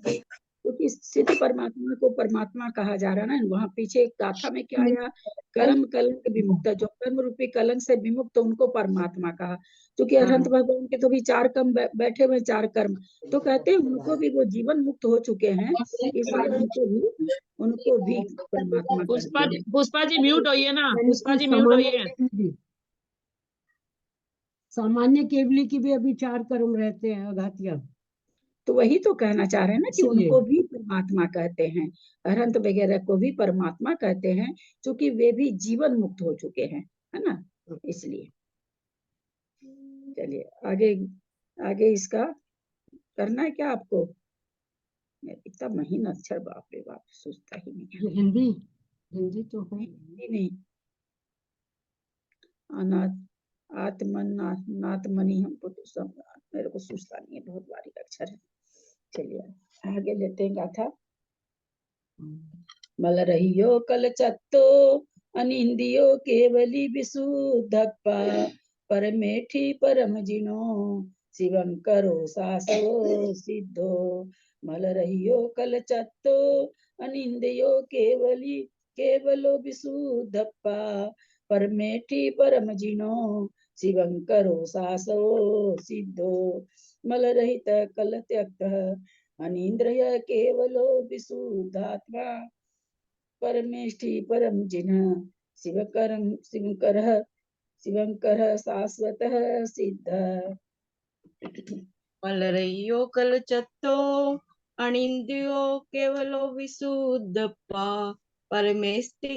Speaker 2: क्योंकि सिद्ध परमात्मा को परमात्मा कहा जा रहा है ना। वहाँ पीछे एक गाथा में क्या आया, कर्म कलंक विमुक्त, जो कर्म रूपी कलंक से विमुक्त उनको परमात्मा कहा। क्योंकि अनंत भगवान के तो भी 4 कर्म बैठे हुए, 4 कर्म, तो कहते हैं उनको भी वो जीवन मुक्त हो चुके हैं, इसलिए उनको भी परमात्मा।
Speaker 1: पुष्पा जी म्यूट होइए ना, पुष्पा जी म्यूट होइए।
Speaker 3: सामान्य केवली की भी अभी 4 कर्म रहते हैं, अघातिया।
Speaker 2: तो वही तो कहना चाह रहे हैं ना कि उनको भी परमात्मा कहते हैं, अनंत वगैरह को भी परमात्मा कहते हैं, क्योंकि वे भी जीवन मुक्त हो चुके हैं, है ना, इसलिए। चलिए आगे, आगे इसका करना है क्या आपको? इतना महीन अक्षर, बाप रे बाप, सोचता ही नहीं।
Speaker 3: हिंदी तो है
Speaker 2: नहीं, अनाथ नाथमणि, हमको तो सब मेरे को सोचता नहीं है, बहुत बारीक अक्षर है। चलिए आगे लेते हैं गाथा। मल रहियो कल चत्तो अनिंदियो केवली विशुद्धप्पा, परमेठी परम जिनो शिवं करो सासो सिद्धो। मल रहियो कल चत्तो अनिंदियो केवलो विशुद्धप्पा, परमेठी परम जिनो शिवं करो सासो सिद्धो। मल रहित कल त्यक्त अनिंद्रिय केवलो विशुद्धात्मा, परमेष्टि परम जिन्ह शिवंकर शाश्वत सिद्ध।
Speaker 1: मलरयो कल चत्तो अनिंद्रियो केवलो विशुद्धप्पा, परमेष्टि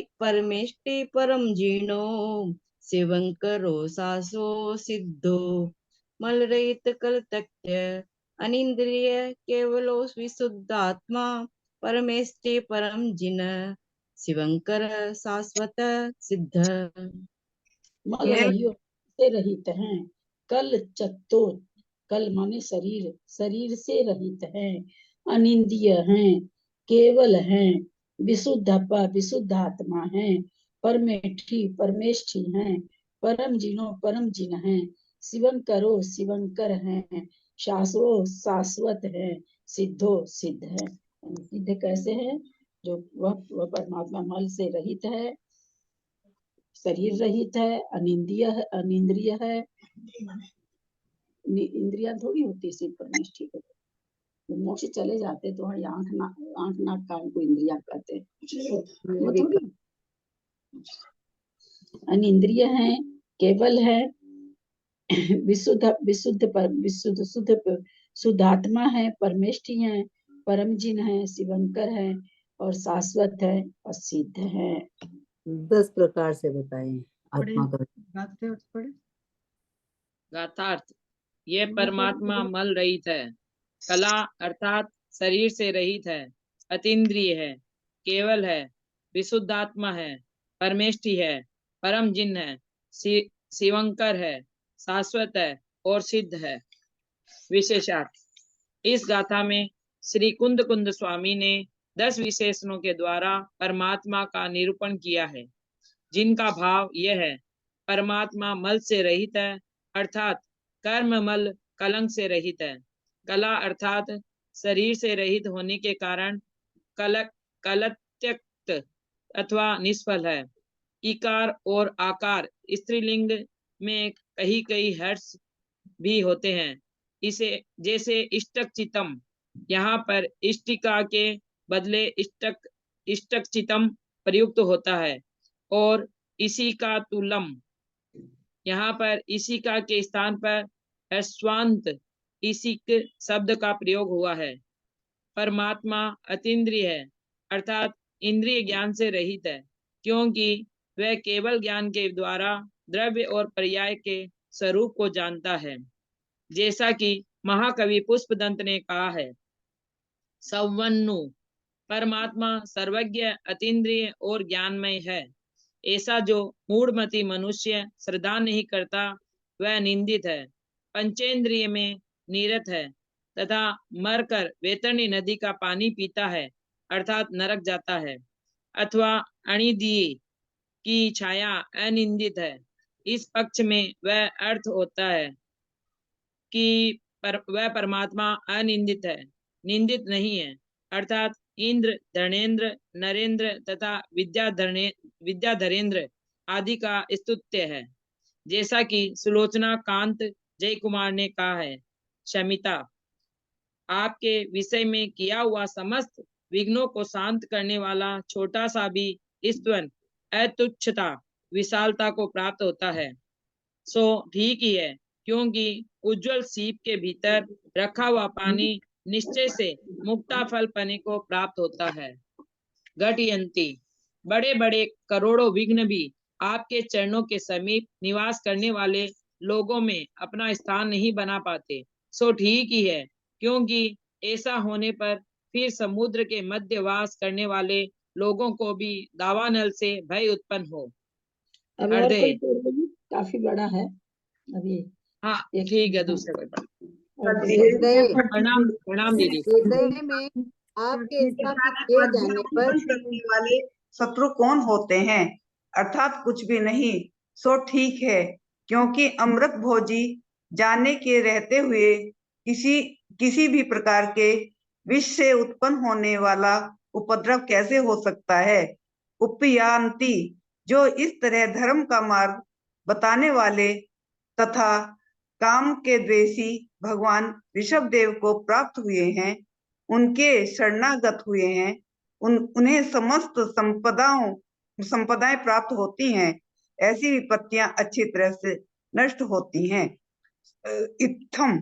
Speaker 1: परम जीनो शिवंकरो सासो सिद्धो। मलरहित कल त्यक्त्य अनिंद्रिय केवलो विशुद्धात्मा, परमेष्टि परम जिन शिवंकर शाश्वत सिद्ध।
Speaker 2: मल रहियो से रहित हैं, कल चत्तो, कल माने शरीर, शरीर से रहित हैं, अनिंद्रिय हैं, केवल हैं, विशुद्धप्पा विशुद्ध आत्मा हैं, परमेष्ठी परमेष्ठी हैं, परम जिनो परम जिन हैं, शिवंकरो शिवंकर हैं, शाश्वो शाश्वत है, सिद्धो सिद्ध है। सिद्ध कैसे है? जो वह परमात्मा मल से रहित है, शरीर रहित है, अनिंद्रिय है, इंद्रियां थोड़ी होती सिर्फ परमेष्ठी को। मोक्ष चले जाते तो आंख नाक कान को इंद्रिया कहते हैं, वो थोड़ी। अनिंद्रिय है, केवल है, शुद्ध आत्मा है, परमेष्ठी है, परम जिन है, शिवंकर है, और शाश्वत है और सिद्ध है।
Speaker 4: 10 प्रकार से बताएं आत्मा का।
Speaker 1: गाथार्थ, ये परमात्मा मल रहित है, कला अर्थात शरीर से रहित है, अतीन्द्रिय है, केवल है, विशुद्धात्मा है, परमेष्ठी है, परम जिन है, शिवंकर है, शाश्वत है और सिद्ध है। विशेषार्थ, इस गाथा में श्री कुंद स्वामी ने 10 विशेषणों के द्वारा परमात्मा का निरूपण किया है, जिनका भाव यह है: परमात्मा मल से रहित है, अर्थात कर्म मल कलंक से रहित है। कला अर्थात शरीर से रहित होने के कारण कलत्यक्त अथवा निष्फल है। इकार और आकार स्त्रीलिंग में कई हर्ष भी होते हैं, इसे जैसे इष्टक चितम, यहाँ पर इष्टिका के बदले इष्टक चितम प्रयुक्त होता है, और इसी का तुलम, यहाँ पर इसी का के स्थान पर स्वांत इसिक शब्द का प्रयोग हुआ है। परमात्मा अतीन्द्रिय है, अर्थात इंद्रिय ज्ञान से रहित है, क्योंकि वह केवल ज्ञान के द्वारा द्रव्य और पर्याय के स्वरूप को जानता है। जैसा कि महाकवि पुष्पदंत ने कहा है, सवन्नु, परमात्मा सर्वज्ञ, अतीन्द्रिय और ज्ञानमय है। ऐसा जो मूढ़मती मनुष्य श्रद्धा नहीं करता वह निंदित है, पंचेंद्रिय में निरत है तथा मरकर वैतरणी नदी का पानी पीता है, अर्थात नरक जाता है। अथवा अनिदीय की छाया अनिंदित है। इस पक्ष में वह अर्थ होता है कि वह परमात्मा अनिंदित है, निंदित नहीं है, अर्थात इंद्र, धर्मेंद्र, नरेंद्र तथा विद्याधरेंद्र आदि का स्तुत्य है। जैसा कि सुलोचना कांत जय कुमार ने कहा है, शमिता, आपके विषय में किया हुआ समस्त विघ्नों को शांत करने वाला छोटा सा भी स्तवन अतुच्छता विशालता को प्राप्त होता है। सो ठीक ही है, क्योंकि उज्जवल सीप के भीतर रखा हुआ पानी निश्चय से मुक्ता फल पने को प्राप्त होता है। घटयंती, बड़े बड़े करोड़ों विघ्न भी आपके चरणों के समीप निवास करने वाले लोगों में अपना स्थान नहीं बना पाते। सो ठीक ही है, क्योंकि ऐसा होने पर फिर समुद्र के मध्य वास करने वाले लोगों को भी दावानल से भय उत्पन्न हो।
Speaker 2: अब और कोई पढ़ेगी? काफी बड़ा है अभी।
Speaker 1: हाँ ठीक है, दूसरे कोई पढ़।
Speaker 7: हृदय
Speaker 1: प्रणाम दीदी।
Speaker 7: हृदय में आपके स्थापित किए जाने पर
Speaker 5: करने वाले शत्रु कौन होते हैं? अर्थात कुछ भी नहीं। सो ठीक है, क्योंकि अमृत भोजी जाने के रहते हुए किसी भी प्रकार के विष से उत्पन्न होने वाला उपद्रव कैसे हो सकता है? उपयान्ति, जो इस तरह धर्म का मार्ग बताने वाले तथा काम के द्वेषी भगवान ऋषभ देव को प्राप्त हुए हैं, उनके शरणागत हुए हैं, उन्हें समस्त संपदाएं प्राप्त होती हैं। ऐसी विपत्तियां अच्छी तरह से नष्ट होती हैं। इत्थम,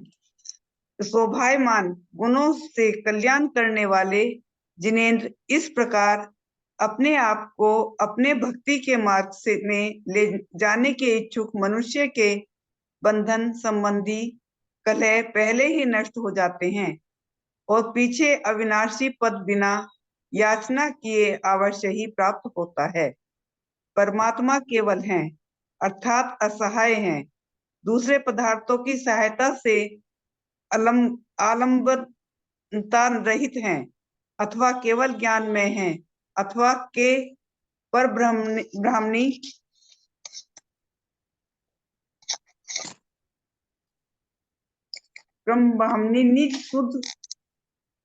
Speaker 5: शोभायमान गुणों से कल्याण करने वाले जिनेन्द्र, इस प्रकार अपने आप को अपने भक्ति के मार्ग से में ले जाने के इच्छुक मनुष्य के बंधन संबंधी कलह पहले ही नष्ट हो जाते हैं और पीछे अविनाशी पद बिना याचना किए अवश्य ही प्राप्त होता है। परमात्मा केवल हैं, अर्थात असहाय हैं, दूसरे पदार्थों की सहायता से आलंबनता रहित हैं, अथवा केवल ज्ञान में हैं, अथवा के पर ब्राह्मणी निज शुद्ध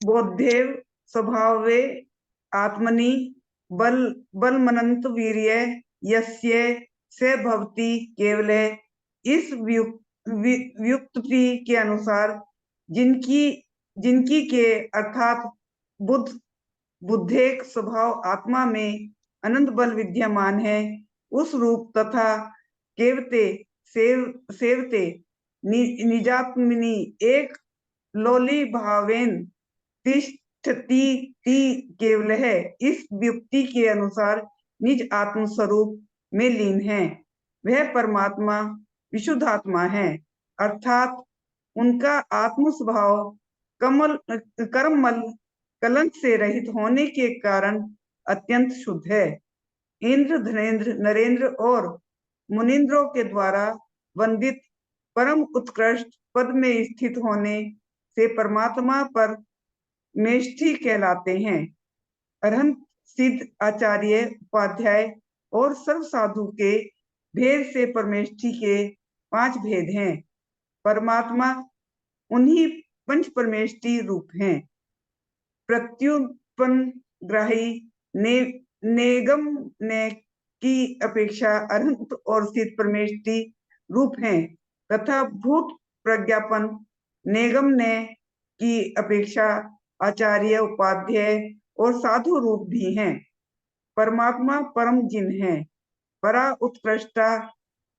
Speaker 5: बोधेव स्वभावे आत्मनि बलमनंत वीर्य यस्य से भवति केवल। इस व्युक्ति के अनुसार जिनकी के अर्थात बुद्धेक स्वभाव आत्मा में अनंत बल विद्यमान है, उस रूप तथा केवते सेवते निजात्मनि एक लोली भावेन तिष्ठति केवल है। इस व्युक्ति के अनुसार निज आत्म स्वरूप में लीन है। वह परमात्मा विशुद्ध आत्मा है, अर्थात उनका आत्म स्वभाव कर्ममल कलंक से रहित होने के कारण अत्यंत शुद्ध है। इंद्र, धनेन्द्र, नरेंद्र और मुनिंद्रों के द्वारा वंदित परम उत्कृष्ट पद में स्थित होने से परमात्मा पर मेष्ठी कहलाते हैं। अरहंत, सिद्ध, आचार्य, उपाध्याय और सर्व साधु के भेद से परमेष्ठी के 5 भेद हैं। परमात्मा उन्हीं पंच परमेष्ठी रूप हैं। प्रत्युत्पन्न ग्राही नेगम ने की अपेक्षा अरहंत और सिद्ध परमेष्ठी रूप हैं, तथा भूत प्रज्ञापन नेगम ने की अपेक्षा आचार्य, उपाध्याय और साधु रूप भी हैं। परमात्मा परम जिन है, परा उत्कृष्टा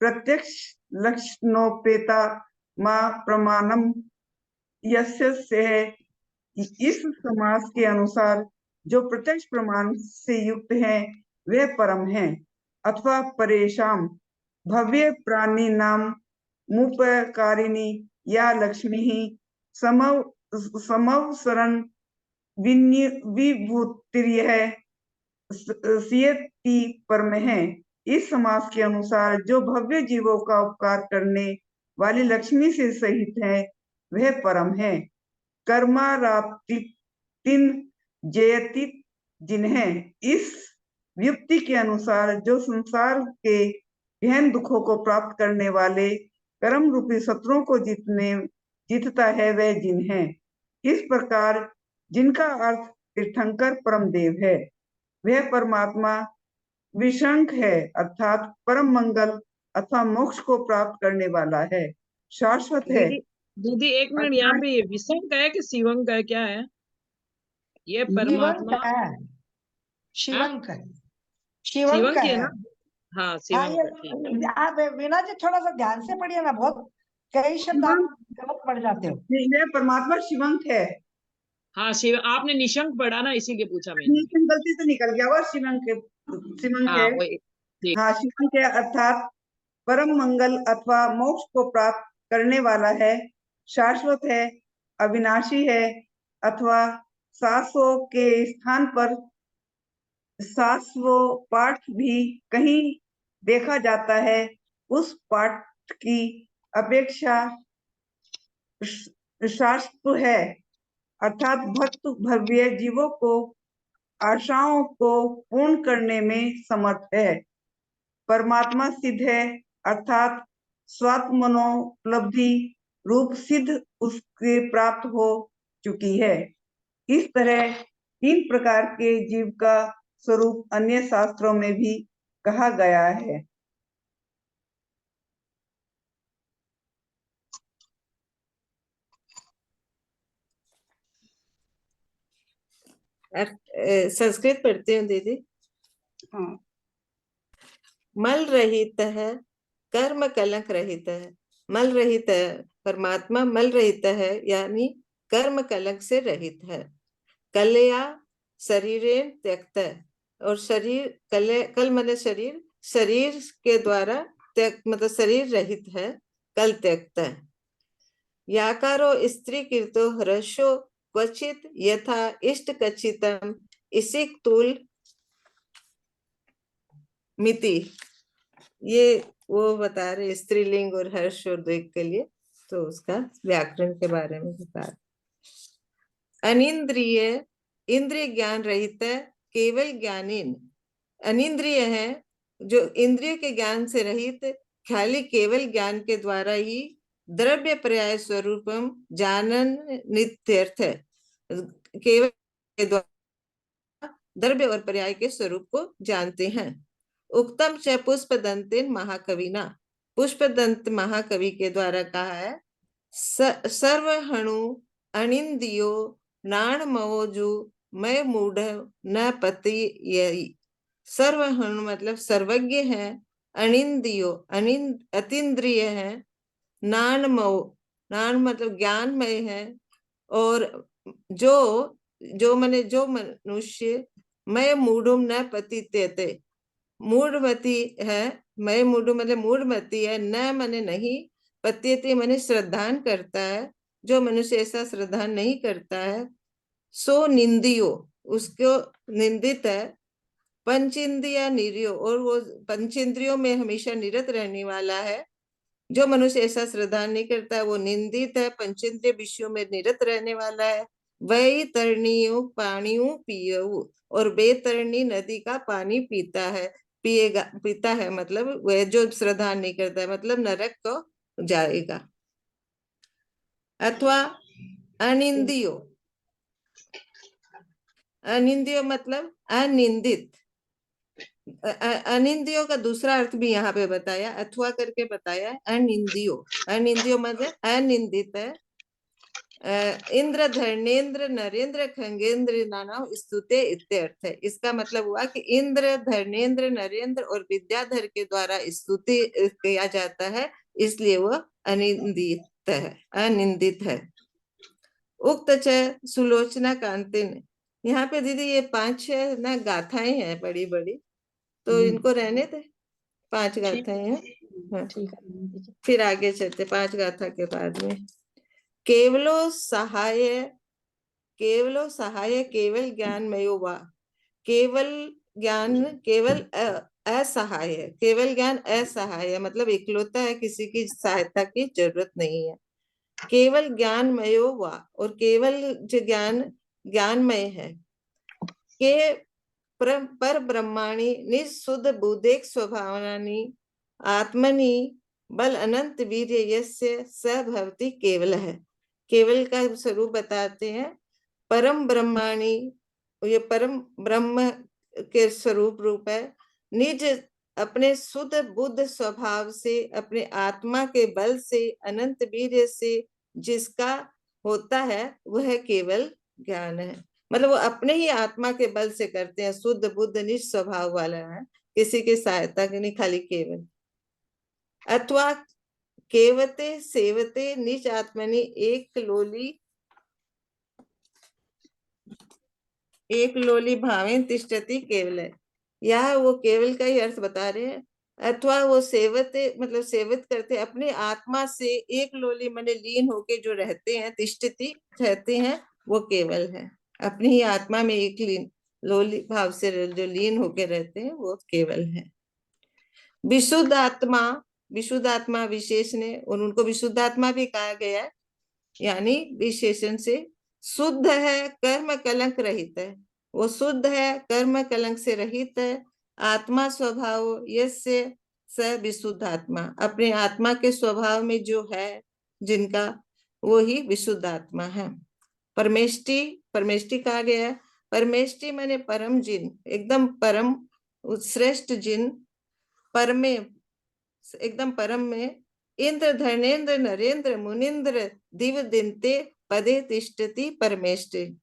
Speaker 5: प्रत्यक्ष लक्षणोपेता मां प्रमाणम यस्य से है। इस समास के अनुसार जो प्रत्यक्ष प्रमाण से युक्त है वे परम है, अथवा परेशान भव्य प्राणी नाम मुपकारिणी या लक्ष्मी ही समवसरण विभूतिर्यः सियति परम है। इस समास के अनुसार जो भव्य जीवों का उपकार करने वाली लक्ष्मी से सहित है वह परम है। कर्माराप्तिन जयति जिन्हें इस व्युक्ति के अनुसार जो संसार के गहन दुखों को प्राप्त करने वाले कर्म रूपी शत्रुओं को जीतता है वह जिन है। इस प्रकार जिनका अर्थ तीर्थंकर परम देव है, वह परमात्मा विशंक है, अर्थात परम मंगल अथवा मोक्ष को प्राप्त करने वाला है, शाश्वत है।
Speaker 1: दीदी एक मिनट, यहाँ पे ये विशंक है कि शिवंक है, क्या है ये? परमात्मा
Speaker 9: शिवंक है,
Speaker 1: शिवंक है ना? हाँ
Speaker 9: हाँ,
Speaker 1: शिवंक।
Speaker 9: आप वीणा जी थोड़ा सा ध्यान से पढ़िए ना, बहुत कई शब्द आप गलत पढ़ जाते हो।
Speaker 5: यह परमात्मा शिवंक है।
Speaker 1: हाँ शिव, आपने निशंक पढ़ा ना, इसीलिए पूछा मैंने।
Speaker 5: गलती से निकल गया, वो शिवंक
Speaker 1: हाँ,
Speaker 5: है। हाँ शिवंक है, अर्थात परम मंगल अथवा मोक्ष को प्राप्त करने वाला है, शाश्वत है, अविनाशी है, अथवा सासों के स्थान पर सासवो पाठ भी कहीं देखा जाता है। उस पाठ की अपेक्षा शाश्वत है, अर्थात भक्त भव्य जीवों को आशाओं को पूर्ण करने में समर्थ है। परमात्मा सिद्ध है, अर्थात स्वात्मनोपलब्धि रूप सिद्ध उसके प्राप्त हो चुकी है। इस तरह 3 प्रकार के जीव का स्वरूप अन्य शास्त्रों में भी कहा गया है।
Speaker 7: संस्कृत पढ़ती हूँ दीदी।
Speaker 5: हाँ।
Speaker 7: मल रहित है, कर्म कलंक रहित है। मल रहित है, परमात्मा मल रहित है, यानी कर्म कलंक से रहित है। कलया शरीरेण त्यक्त है, और शरीर कल माने शरीर, शरीर के द्वारा त्यक्त मतलब शरीर रहित है, कल त्यक्त है। याकारो स्त्री कीर्तो हर्षो क्वचित यथा इष्ट कचितम इसिक तुल मिति। ये वो बता रहे स्त्रीलिंग और हर्ष और द्वेग के लिए, तो उसका व्याकरण के बारे में बता रहे। अनिंद्रिय इंद्रिय ज्ञान रहित है, केवल ज्ञानीन। अनिंद्रिय है जो इंद्रिय के ज्ञान से रहित, खाली केवल ज्ञान के द्वारा ही द्रव्य पर्याय स्वरूपम जानन नित्यर्थ है। केवल के द्वारा द्रव्य और पर्याय के स्वरूप को जानते हैं। उक्तम च पुष्पदंतेन महाकविना, पुष्पदंत महाकवि के द्वारा कहा है, सर्वहणु अनिंदियो नाणमोजु मैं मूढ़ न पति यही। सर्वहणु मतलब सर्वज्ञ है, अनिंदियो अतीन्द्रिय है, नाणमो नाण मतलब ज्ञानमय है, और जो मने जो मनुष्य मैं मूढ़ुम न पतित्यते, मूढ़मती है, मैं मूढ़ मतलब मूढ़मती है, न मने नहीं, पत्यते मने श्रद्धान करता है, जो मनुष्य ऐसा श्रद्धान नहीं करता है, सो निंदियो उसको निंदित है। पंचेंद्रिया निरियो, और वो पंचेंद्रियों में हमेशा निरत रहने वाला है, जो मनुष्य ऐसा श्रद्धा नहीं करता है वो निंदित है, पंचेंद्रिय विषयों में निरत रहने वाला है। वही तरणियों पानियों पियो, और बेतरणी नदी का पानी पीता है मतलब वह जो श्रद्धा नहीं करता है, मतलब नरक को जाएगा। अथवा अनिंदियो, अनिंदियो मतलब अनिंदित। अनिंदियो का दूसरा अर्थ भी यहाँ पे बताया, अथवा करके बताया, अनिंदियो। अनिंदियो मतलब अनिंदित है। इंद्र धर्मेंद्र नरेंद्र खंगेंद्र नाना स्तुते इत्यर्थ है। इसका मतलब हुआ कि इंद्र धर्मेंद्र नरेंद्र और विद्याधर के द्वारा स्तुति किया जाता है, इसलिए वो अनिंदित है, अनिंदित है। उक्त च सुलोचना कांतिन। यहाँ पे दीदी ये 5-6 ना गाथाएं हैं बड़ी बड़ी, तो इनको रहने दे, 5 गाथाएं हैं। हाँ। फिर आगे चलते 5 गाथा के बाद में। केवलो सहाय केवल ज्ञानमयो वा। केवल ज्ञान केवल असहाय है, केवल ज्ञान असहाय है, मतलब इकलौता है, किसी की सहायता की जरूरत नहीं है। केवल ज्ञानमयो वा, और केवल जो ज्ञान ज्ञानमय है। के पर ब्रह्माणी निशुद्ध बुद्धेक स्वभावनानि आत्मनि बल अनंत वीर्य यस्य स भवति केवल है। केवल का स्वरूप बताते हैं। परम ब्रह्माणी, ये परम ब्रह्म के स्वरूप रूप है। निज अपने शुद्ध बुद्ध स्वभाव से, अपने आत्मा के बल से, अनंत वीर्य से जिसका होता है वह केवल ज्ञान है। मतलब वो अपने ही आत्मा के बल से करते हैं, शुद्ध बुद्ध निज स्वभाव वाला है, किसी की सहायता की नहीं, खाली केवल। अथवा केवते सेवते निज आत्मनि एक लोली भावेन तिष्ठति केवल है। यह वो केवल का ही अर्थ बता रहे हैं। अथवा वो सेवते मतलब सेवित करते, अपने आत्मा से एक लोली मने लीन होके जो रहते हैं, तिष्ठति रहते हैं, वो केवल है। अपनी ही आत्मा में एक लोली भाव से जो लीन होके रहते हैं वो केवल है। विशुद्ध आत्मा विशेषण है, और उनको विशुद्ध आत्मा भी कहा गया है, यानी विशेषण से शुद्ध है, कर्म कलंक रहित है। वो शुद्ध है, कर्म कलंक से रहित है। आत्मा स्वभाव यस्य स विशुद्ध आत्मा, अपने आत्मा के स्वभाव में जो है जिनका, वो ही विशुद्ध आत्मा है। परमेष्टि कहा गया है। परमेष्टि माने परम जिन, एकदम परम श्रेष्ठ जिन, परमे एकदम परम में। इंद्र धर्मेंद्र नरेंद्र मुनिंद्र दिव दिनते पदे तिष्ठति परमेष्टि।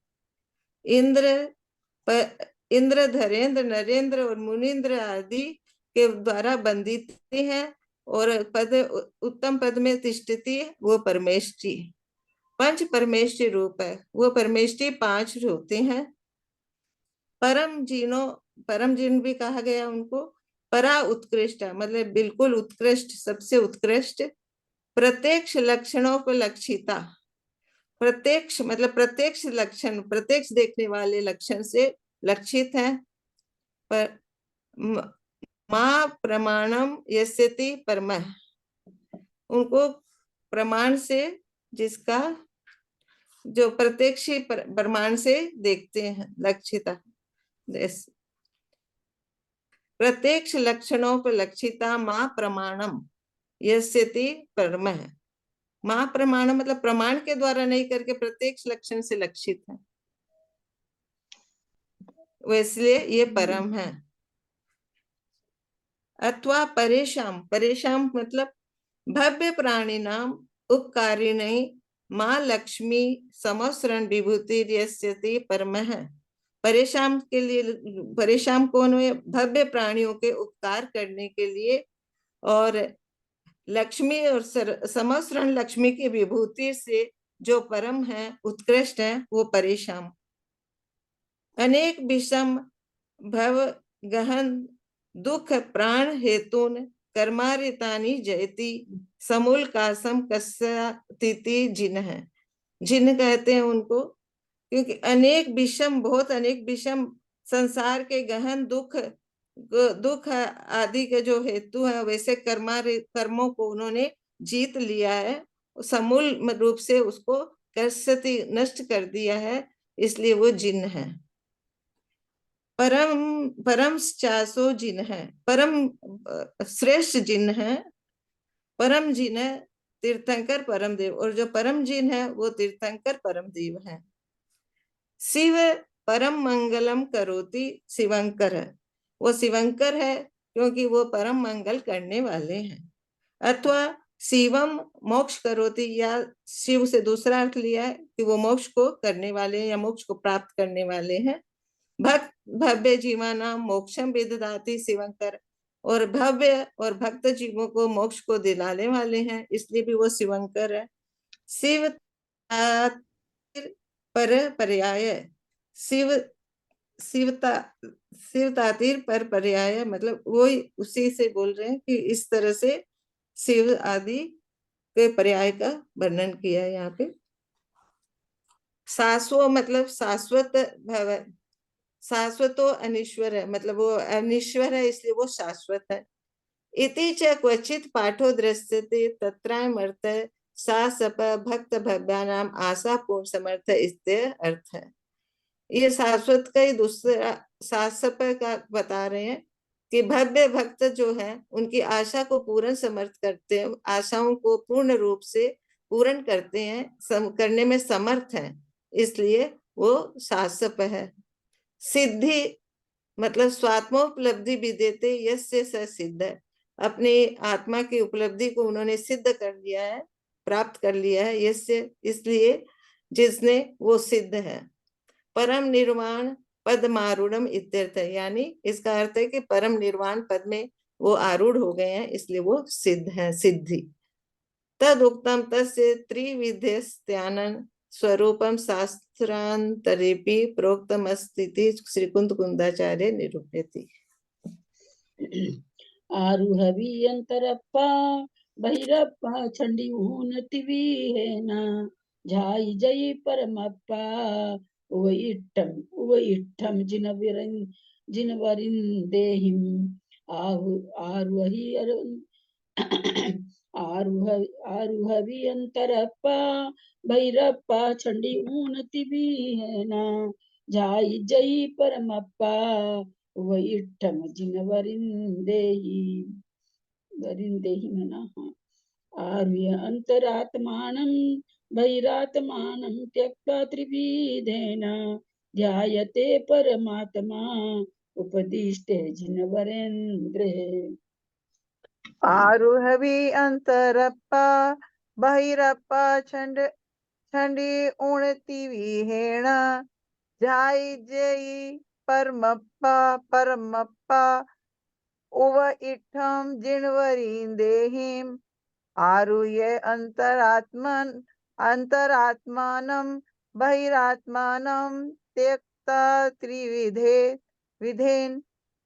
Speaker 7: इंद्र धरेंद्र नरेंद्र और मुनिंद्र आदि के द्वारा बंदित हैं, और पद उत्तम पद में तिष्ठति, वो परमेष्टि। पंच परमेष्टि रूप है, वो परमेष्टि 5 होते हैं। परम जिन भी कहा गया उनको। परा उत्कृष्ट मतलब बिल्कुल उत्कृष्ट, सबसे उत्कृष्ट। प्रत्यक्ष लक्षणों को लक्षिता, प्रत्यक्ष मतलब प्रत्यक्ष लक्षण, प्रत्यक्ष देखने वाले लक्षण से लक्षित है। पर मां प्रमाणम यस्यति परमः, उनको प्रमाण से, जिसका जो प्रत्यक्ष प्रमाण से देखते हैं, लक्षिता। प्रत्यक्ष लक्षणों पर लक्षिता मां प्रमाणम यस्यति परमः। मां प्रमाण मतलब प्रमाण के द्वारा नहीं करके प्रत्यक्ष लक्षण से लक्षित है, इसलिए ये परम है। अथवा परेशान मतलब भव्य प्राणी नाम उपकारिणी मां लक्ष्मी समस्रण विभूति यस्यति परमः। परेशान के लिए, परेशान कौन हुए? भव्य प्राणियों के उपकार करने के लिए, और लक्ष्मी और समस्रण लक्ष्मी की विभूति से जो परम है, उत्कृष्ट है, वो परेशान। अनेक विषम भव गहन दुख प्राण हेतुन कर्मारितानि जयति समूल कासम कस्यति जिन है। जिन कहते हैं उनको, क्योंकि अनेक विषम, बहुत अनेक विषम संसार के गहन दुख आदि के जो हेतु है, वैसे कर्मों को उन्होंने जीत लिया है, समूल रूप से उसको कस्यति नष्ट कर दिया है, इसलिए वो जिन है। परम चासो जिन है, परम श्रेष्ठ जिन है। परम जिन है तीर्थंकर परम देव, और जो परम जिन है वो तीर्थंकर परम देव है। शिव परम मंगलम करोति शिवंकर है, वो शिवंकर है क्योंकि वो परम मंगल करने वाले हैं। अथवा शिवम मोक्ष करोति, या शिव से दूसरा अर्थ लिया है कि वो मोक्ष को करने वाले हैं या मोक्ष को प्राप्त करने वाले हैं। भव्य जीवानाम मोक्षम विदधाति शिवंकर, और भव्य और भक्त जीवों को मोक्ष को दिलाने वाले हैं, इसलिए भी वो शिवंकर है। शिव पर पर्याय शिव शिवतातीर पर पर्याय, मतलब वो उसी से बोल रहे हैं कि इस तरह से शिव आदि के पर्याय का वर्णन किया है यहाँ पे। शाश्वत मतलब शाश्वत भव, शाश्वतो अनिश्वर है, मतलब वो अनिश्वर है इसलिए वो शाश्वत है। इति च क्वचित पाठो दृश्यते तत्रामर्थ सा सप भक्त भव्यानाम आशा पूर्ण समर्थ इत्य अर्थ है। ये शाश्वत का ही दूसरा शासप का बता रहे हैं कि भव्य भक्त जो है उनकी आशा को पूर्ण समर्थ करते हैं, आशाओं को पूर्ण रूप से पूर्ण करते हैं, करने में समर्थ हैं, इसलिए वो शासप है। सिद्धि मतलब स्वात्मोपलब्धि भी देते यस्य स सिद्ध है, अपनी आत्मा की उपलब्धि को उन्होंने सिद्ध कर लिया है, प्राप्त कर लिया है, यस्य इसलिए जिसने वो सिद्ध है। परम निर्वाण पदमारूढ़ इत्यर्थ है, यानी इसका अर्थ है कि परम निर्वाण पद में वो आरूढ़ हो गए हैं, इसलिए वो सिद्ध है, सिद्धि। तद उक्तम तस्य त्रिविधस्त्यानन स्वरूपम शास्त्रांतरेपि प्रोक्तम अस्ति श्री कुंदाचार्य निरूपयति।
Speaker 2: आरुहवीयंतरप्पा भैरप्पा चंडी ऊनति विहेना झाई जय परमप्पा उव इट्ठम जिनवरिंदेहिम आरुहि आरुहवीयंतरप्पा भैरप्पा चंडी ऊनति विहेना झाई जय परमप्पा उव इट्ठम जिनवरिंदेहि वरिंदेहि मना आर्य अंतरात्मानं बहिरात्मानं त्यक्त्वा त्रिविधेन ध्यायते परमात्मा उपदिष्टे जिनवरेन्द्रे।
Speaker 4: आरुहवि अंतरप्पा बहिरप्पा छंडी उणति विहेण जाई जई परमप्पा उव इट्ठम जिनवरींदेहिम आरुह्य अंतरात्मानं बहिरात्मानं त्यक्ता त्रिविधेन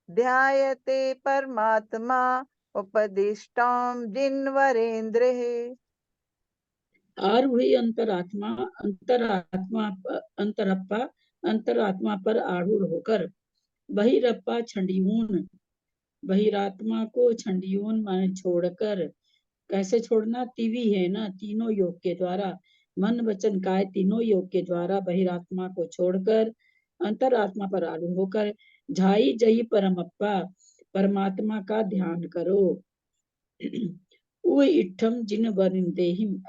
Speaker 4: ध्यायते परमात्मा उपदिष्टाम जिनवरेंद्रे।
Speaker 2: आरुहि अंतरात्मा पर आरूढ़ होकर बहिरप्पा छंडियून, बहिरात्मा को छंडियून माने छोड़कर, कैसे छोड़ना, तिवि है ना, तीनों योग के द्वारा, मन वचन काय तीनों योग के द्वारा बहिरात्मा को छोड़कर अंतरात्मा पर आरूढ़ होकर झाई जई परमप्पा परमात्मा का ध्यान करो। इट्ठम जिन वरिंदेहिम,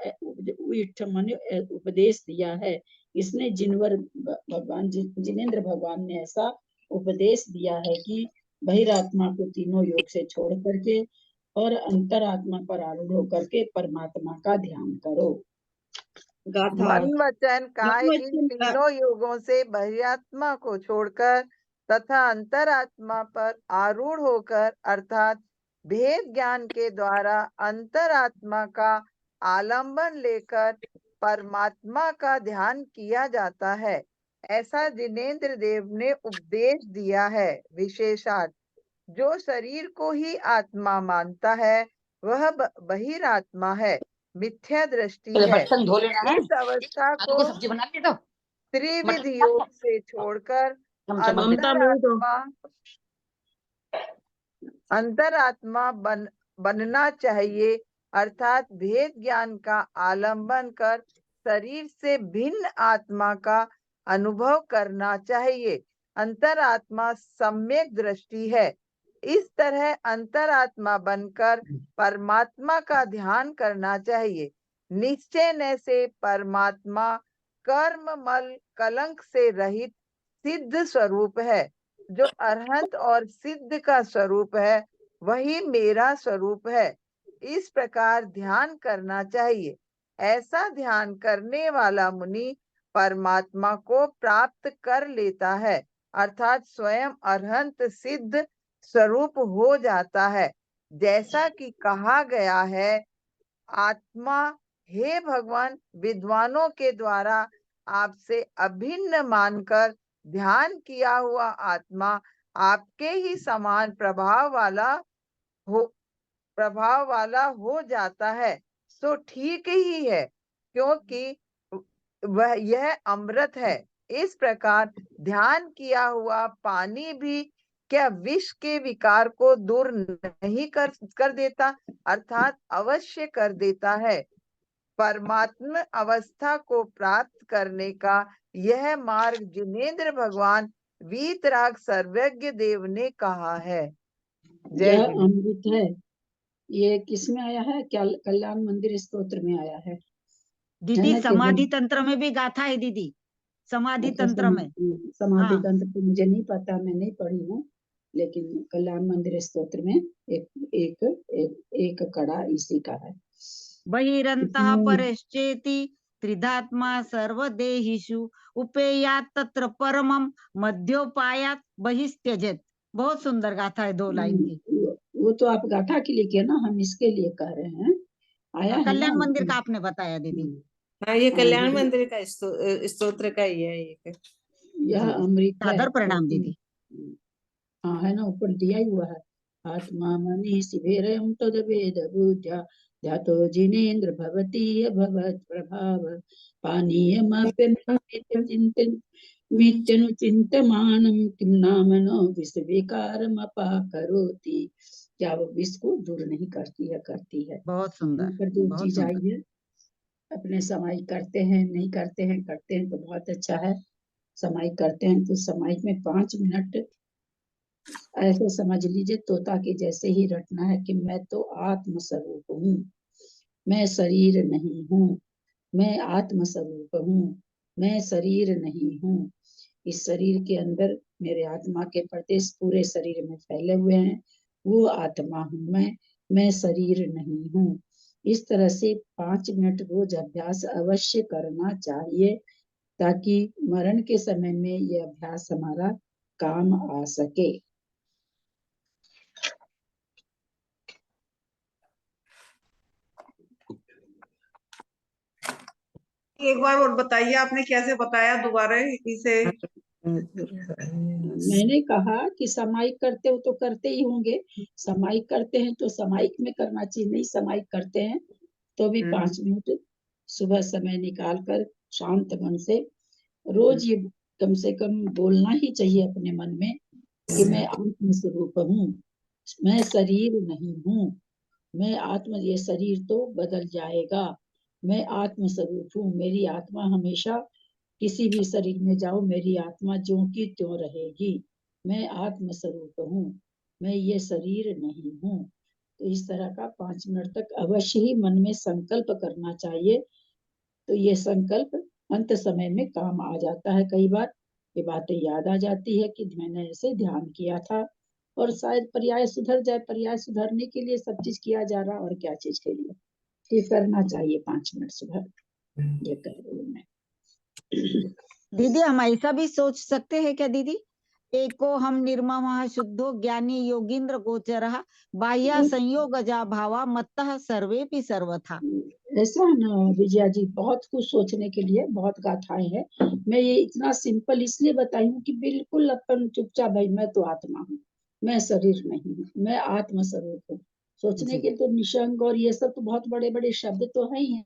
Speaker 2: इट्ठम माने उपदेश दिया है, इसने जिनवर भगवान जिनेंद्र भगवान ने ऐसा उपदेश दिया है कि बहिरात्मा को तीनों योग से छोड़ करके और अंतरात्मा पर आरूढ़ होकर के परमात्मा का ध्यान करो।
Speaker 4: मन वचन काय इन तीनों युगों से बहिरात्मा को छोड़कर तथा अंतरात्मा पर आरूढ़ होकर अर्थात भेद ज्ञान के द्वारा अंतरात्मा का आलंबन लेकर परमात्मा का ध्यान किया जाता है, ऐसा जिनेंद्र देव ने उपदेश दिया है। विशेषार्थ, जो शरीर को ही आत्मा मानता है वह बहिरात्मा है, मिथ्या दृष्टि है। इस अवस्था को त्रिविध योग से छोड़कर अंतरात्मा बनना चाहिए, अर्थात भेद ज्ञान का आलंबन कर शरीर से भिन्न आत्मा का अनुभव करना चाहिए। अंतरात्मा सम्यक दृष्टि है। इस तरह अंतरात्मा बनकर परमात्मा का ध्यान करना चाहिए। निश्चय न से परमात्मा कर्म मल कलंक से रहित सिद्ध स्वरूप है। जो अरहंत और सिद्ध का स्वरूप है वही मेरा स्वरूप है। इस प्रकार ध्यान करना चाहिए। ऐसा ध्यान करने वाला मुनि परमात्मा को प्राप्त कर लेता है, अर्थात स्वयं अरहंत सिद्ध स्वरूप हो जाता है। जैसा कि कहा गया है, आत्मा हे भगवान विद्वानों के द्वारा आपसे अभिन्न मानकर ध्यान किया हुआ आत्मा आपके ही समान प्रभाव वाला हो जाता है, सो ठीक ही है, क्योंकि यह अमृत है। इस प्रकार ध्यान किया हुआ पानी भी क्या विष के विकार को दूर नहीं कर देता, अर्थात अवश्य कर देता है। परमात्म अवस्था को प्राप्त करने का यह मार्ग जिनेन्द्र भगवान वीतराग सर्वज्ञ देव ने कहा है।
Speaker 2: यह अमृत है। ये किसमें आया है? कल्याण मंदिर स्तोत्र में आया है
Speaker 8: दीदी।
Speaker 2: ना?
Speaker 8: समाधि तंत्र में भी गाथा है दीदी, समाधि तंत्र में।
Speaker 2: समाधि
Speaker 8: हाँ।
Speaker 2: तंत्र तो मुझे नहीं पता, मैं नहीं पढ़ी हूँ, लेकिन कल्याण मंदिर स्तोत्र में एक कड़ा इसी का है।
Speaker 8: बहिरंतः परश्चेति त्रिधात्मा सर्वदेहिषु उपेयात् तत्र परमं मध्योपायात् बहिस्त्यजेत्। बहुत सुंदर गाथा है, 2 लाइन की।
Speaker 2: वो तो आप गाथा के लिए किया ना, हम इसके लिए कह रहे हैं। आया है
Speaker 8: कल्याण
Speaker 2: ना?
Speaker 8: मंदिर का आपने बताया दीदी।
Speaker 7: हाँ, ये कल्याण मंदिर का स्तोत्र का ही है।
Speaker 2: यह अमृत है।
Speaker 8: सादर प्रणाम दीदी।
Speaker 2: हाँ है ना, ऊपर दिया ही हुआ है। आत्मा मनी शिवेरं तद वेद बुद्ध्या ध्यातो जिनेन्द्र भवति भवत् प्रभाव पानीयमप्य चिंतन चिंतमानं किम नामनो विस्विकारम अपाकरोति। क्या वो विष को दूर नहीं करती है? करती है।
Speaker 8: बहुत सुंदर,
Speaker 2: पर जो
Speaker 8: बहुत
Speaker 2: चीज आई
Speaker 8: सुंदर।
Speaker 2: है, अपने समाई करते हैं, नहीं करते हैं, करते हैं तो बहुत अच्छा है। समाई करते हैं तो समाई में 5 मिनट ऐसे समझ लीजिए तोता के जैसे ही रटना है कि मैं तो आत्म स्वरूप हूँ, मैं शरीर नहीं हूँ, मैं आत्म स्वरूप हूँ, मैं शरीर नहीं हूँ। इस शरीर के अंदर मेरे आत्मा के प्रदेश पूरे शरीर में फैले हुए हैं, वो आत्मा हूँ मैं शरीर नहीं हूँ। इस तरह से 5 मिनट रोज अभ्यास अवश्य करना चाहिए, ताकि मरण के समय में ये अभ्यास हमारा काम आ सके।
Speaker 5: एक बार और बताइए, आपने कैसे बताया दोबारा इसे?
Speaker 2: मैंने कहा कि समाइक करते हो तो करते ही होंगे, समाइक करते हैं तो समाइक में करना चाहिए, नहीं समाइक करते हैं तो भी 5 मिनट सुबह समय निकाल कर शांत मन से रोज ये कम से कम बोलना ही चाहिए अपने मन में कि मैं आत्म स्वरूप हूँ, मैं शरीर नहीं हूँ, मैं आत्मा, ये शरीर तो बदल जाएगा, मैं आत्म स्वरूप हूँ, मेरी आत्मा हमेशा किसी भी शरीर में जाओ मेरी आत्मा ज्यों की त्यों रहेगी, मैं आत्म स्वरूप हूँ, मैं ये शरीर नहीं हूँ। तो इस तरह का 5 मिनट तक अवश्य ही मन में संकल्प करना चाहिए। तो ये संकल्प अंत समय में काम आ जाता है। कई बार ये बातें याद आ जाती है कि मैंने ऐसे ध्यान किया था, और शायद पर्याय सुधर जाए। पर्याय सुधरने के लिए सब चीज किया जा रहा, और क्या चीज के लिए? ये करना चाहिए 5 मिनट सुबह, ये कह रही हूँ मैं।
Speaker 8: दीदी हम ऐसा भी सोच सकते हैं क्या दीदी? एको हम निर्ममः शुद्धो ज्ञानी योगींद्र गोचरः बाह्य संयोगजा भावा मत्तः सर्वेपि सर्वथा।
Speaker 2: ऐसा है ना विजया जी, बहुत कुछ सोचने के लिए, बहुत गाथाएं हैं। मैं ये इतना सिंपल इसलिए बताई हूँ कि बिल्कुल अपन चुपचाप, भाई मैं तो आत्मा हूँ, मैं शरीर नहीं हूँ, मैं आत्म स्वरूप हूँ। सोचने के तो निशंग और ये सब तो बहुत बड़े बड़े शब्द तो है ही है,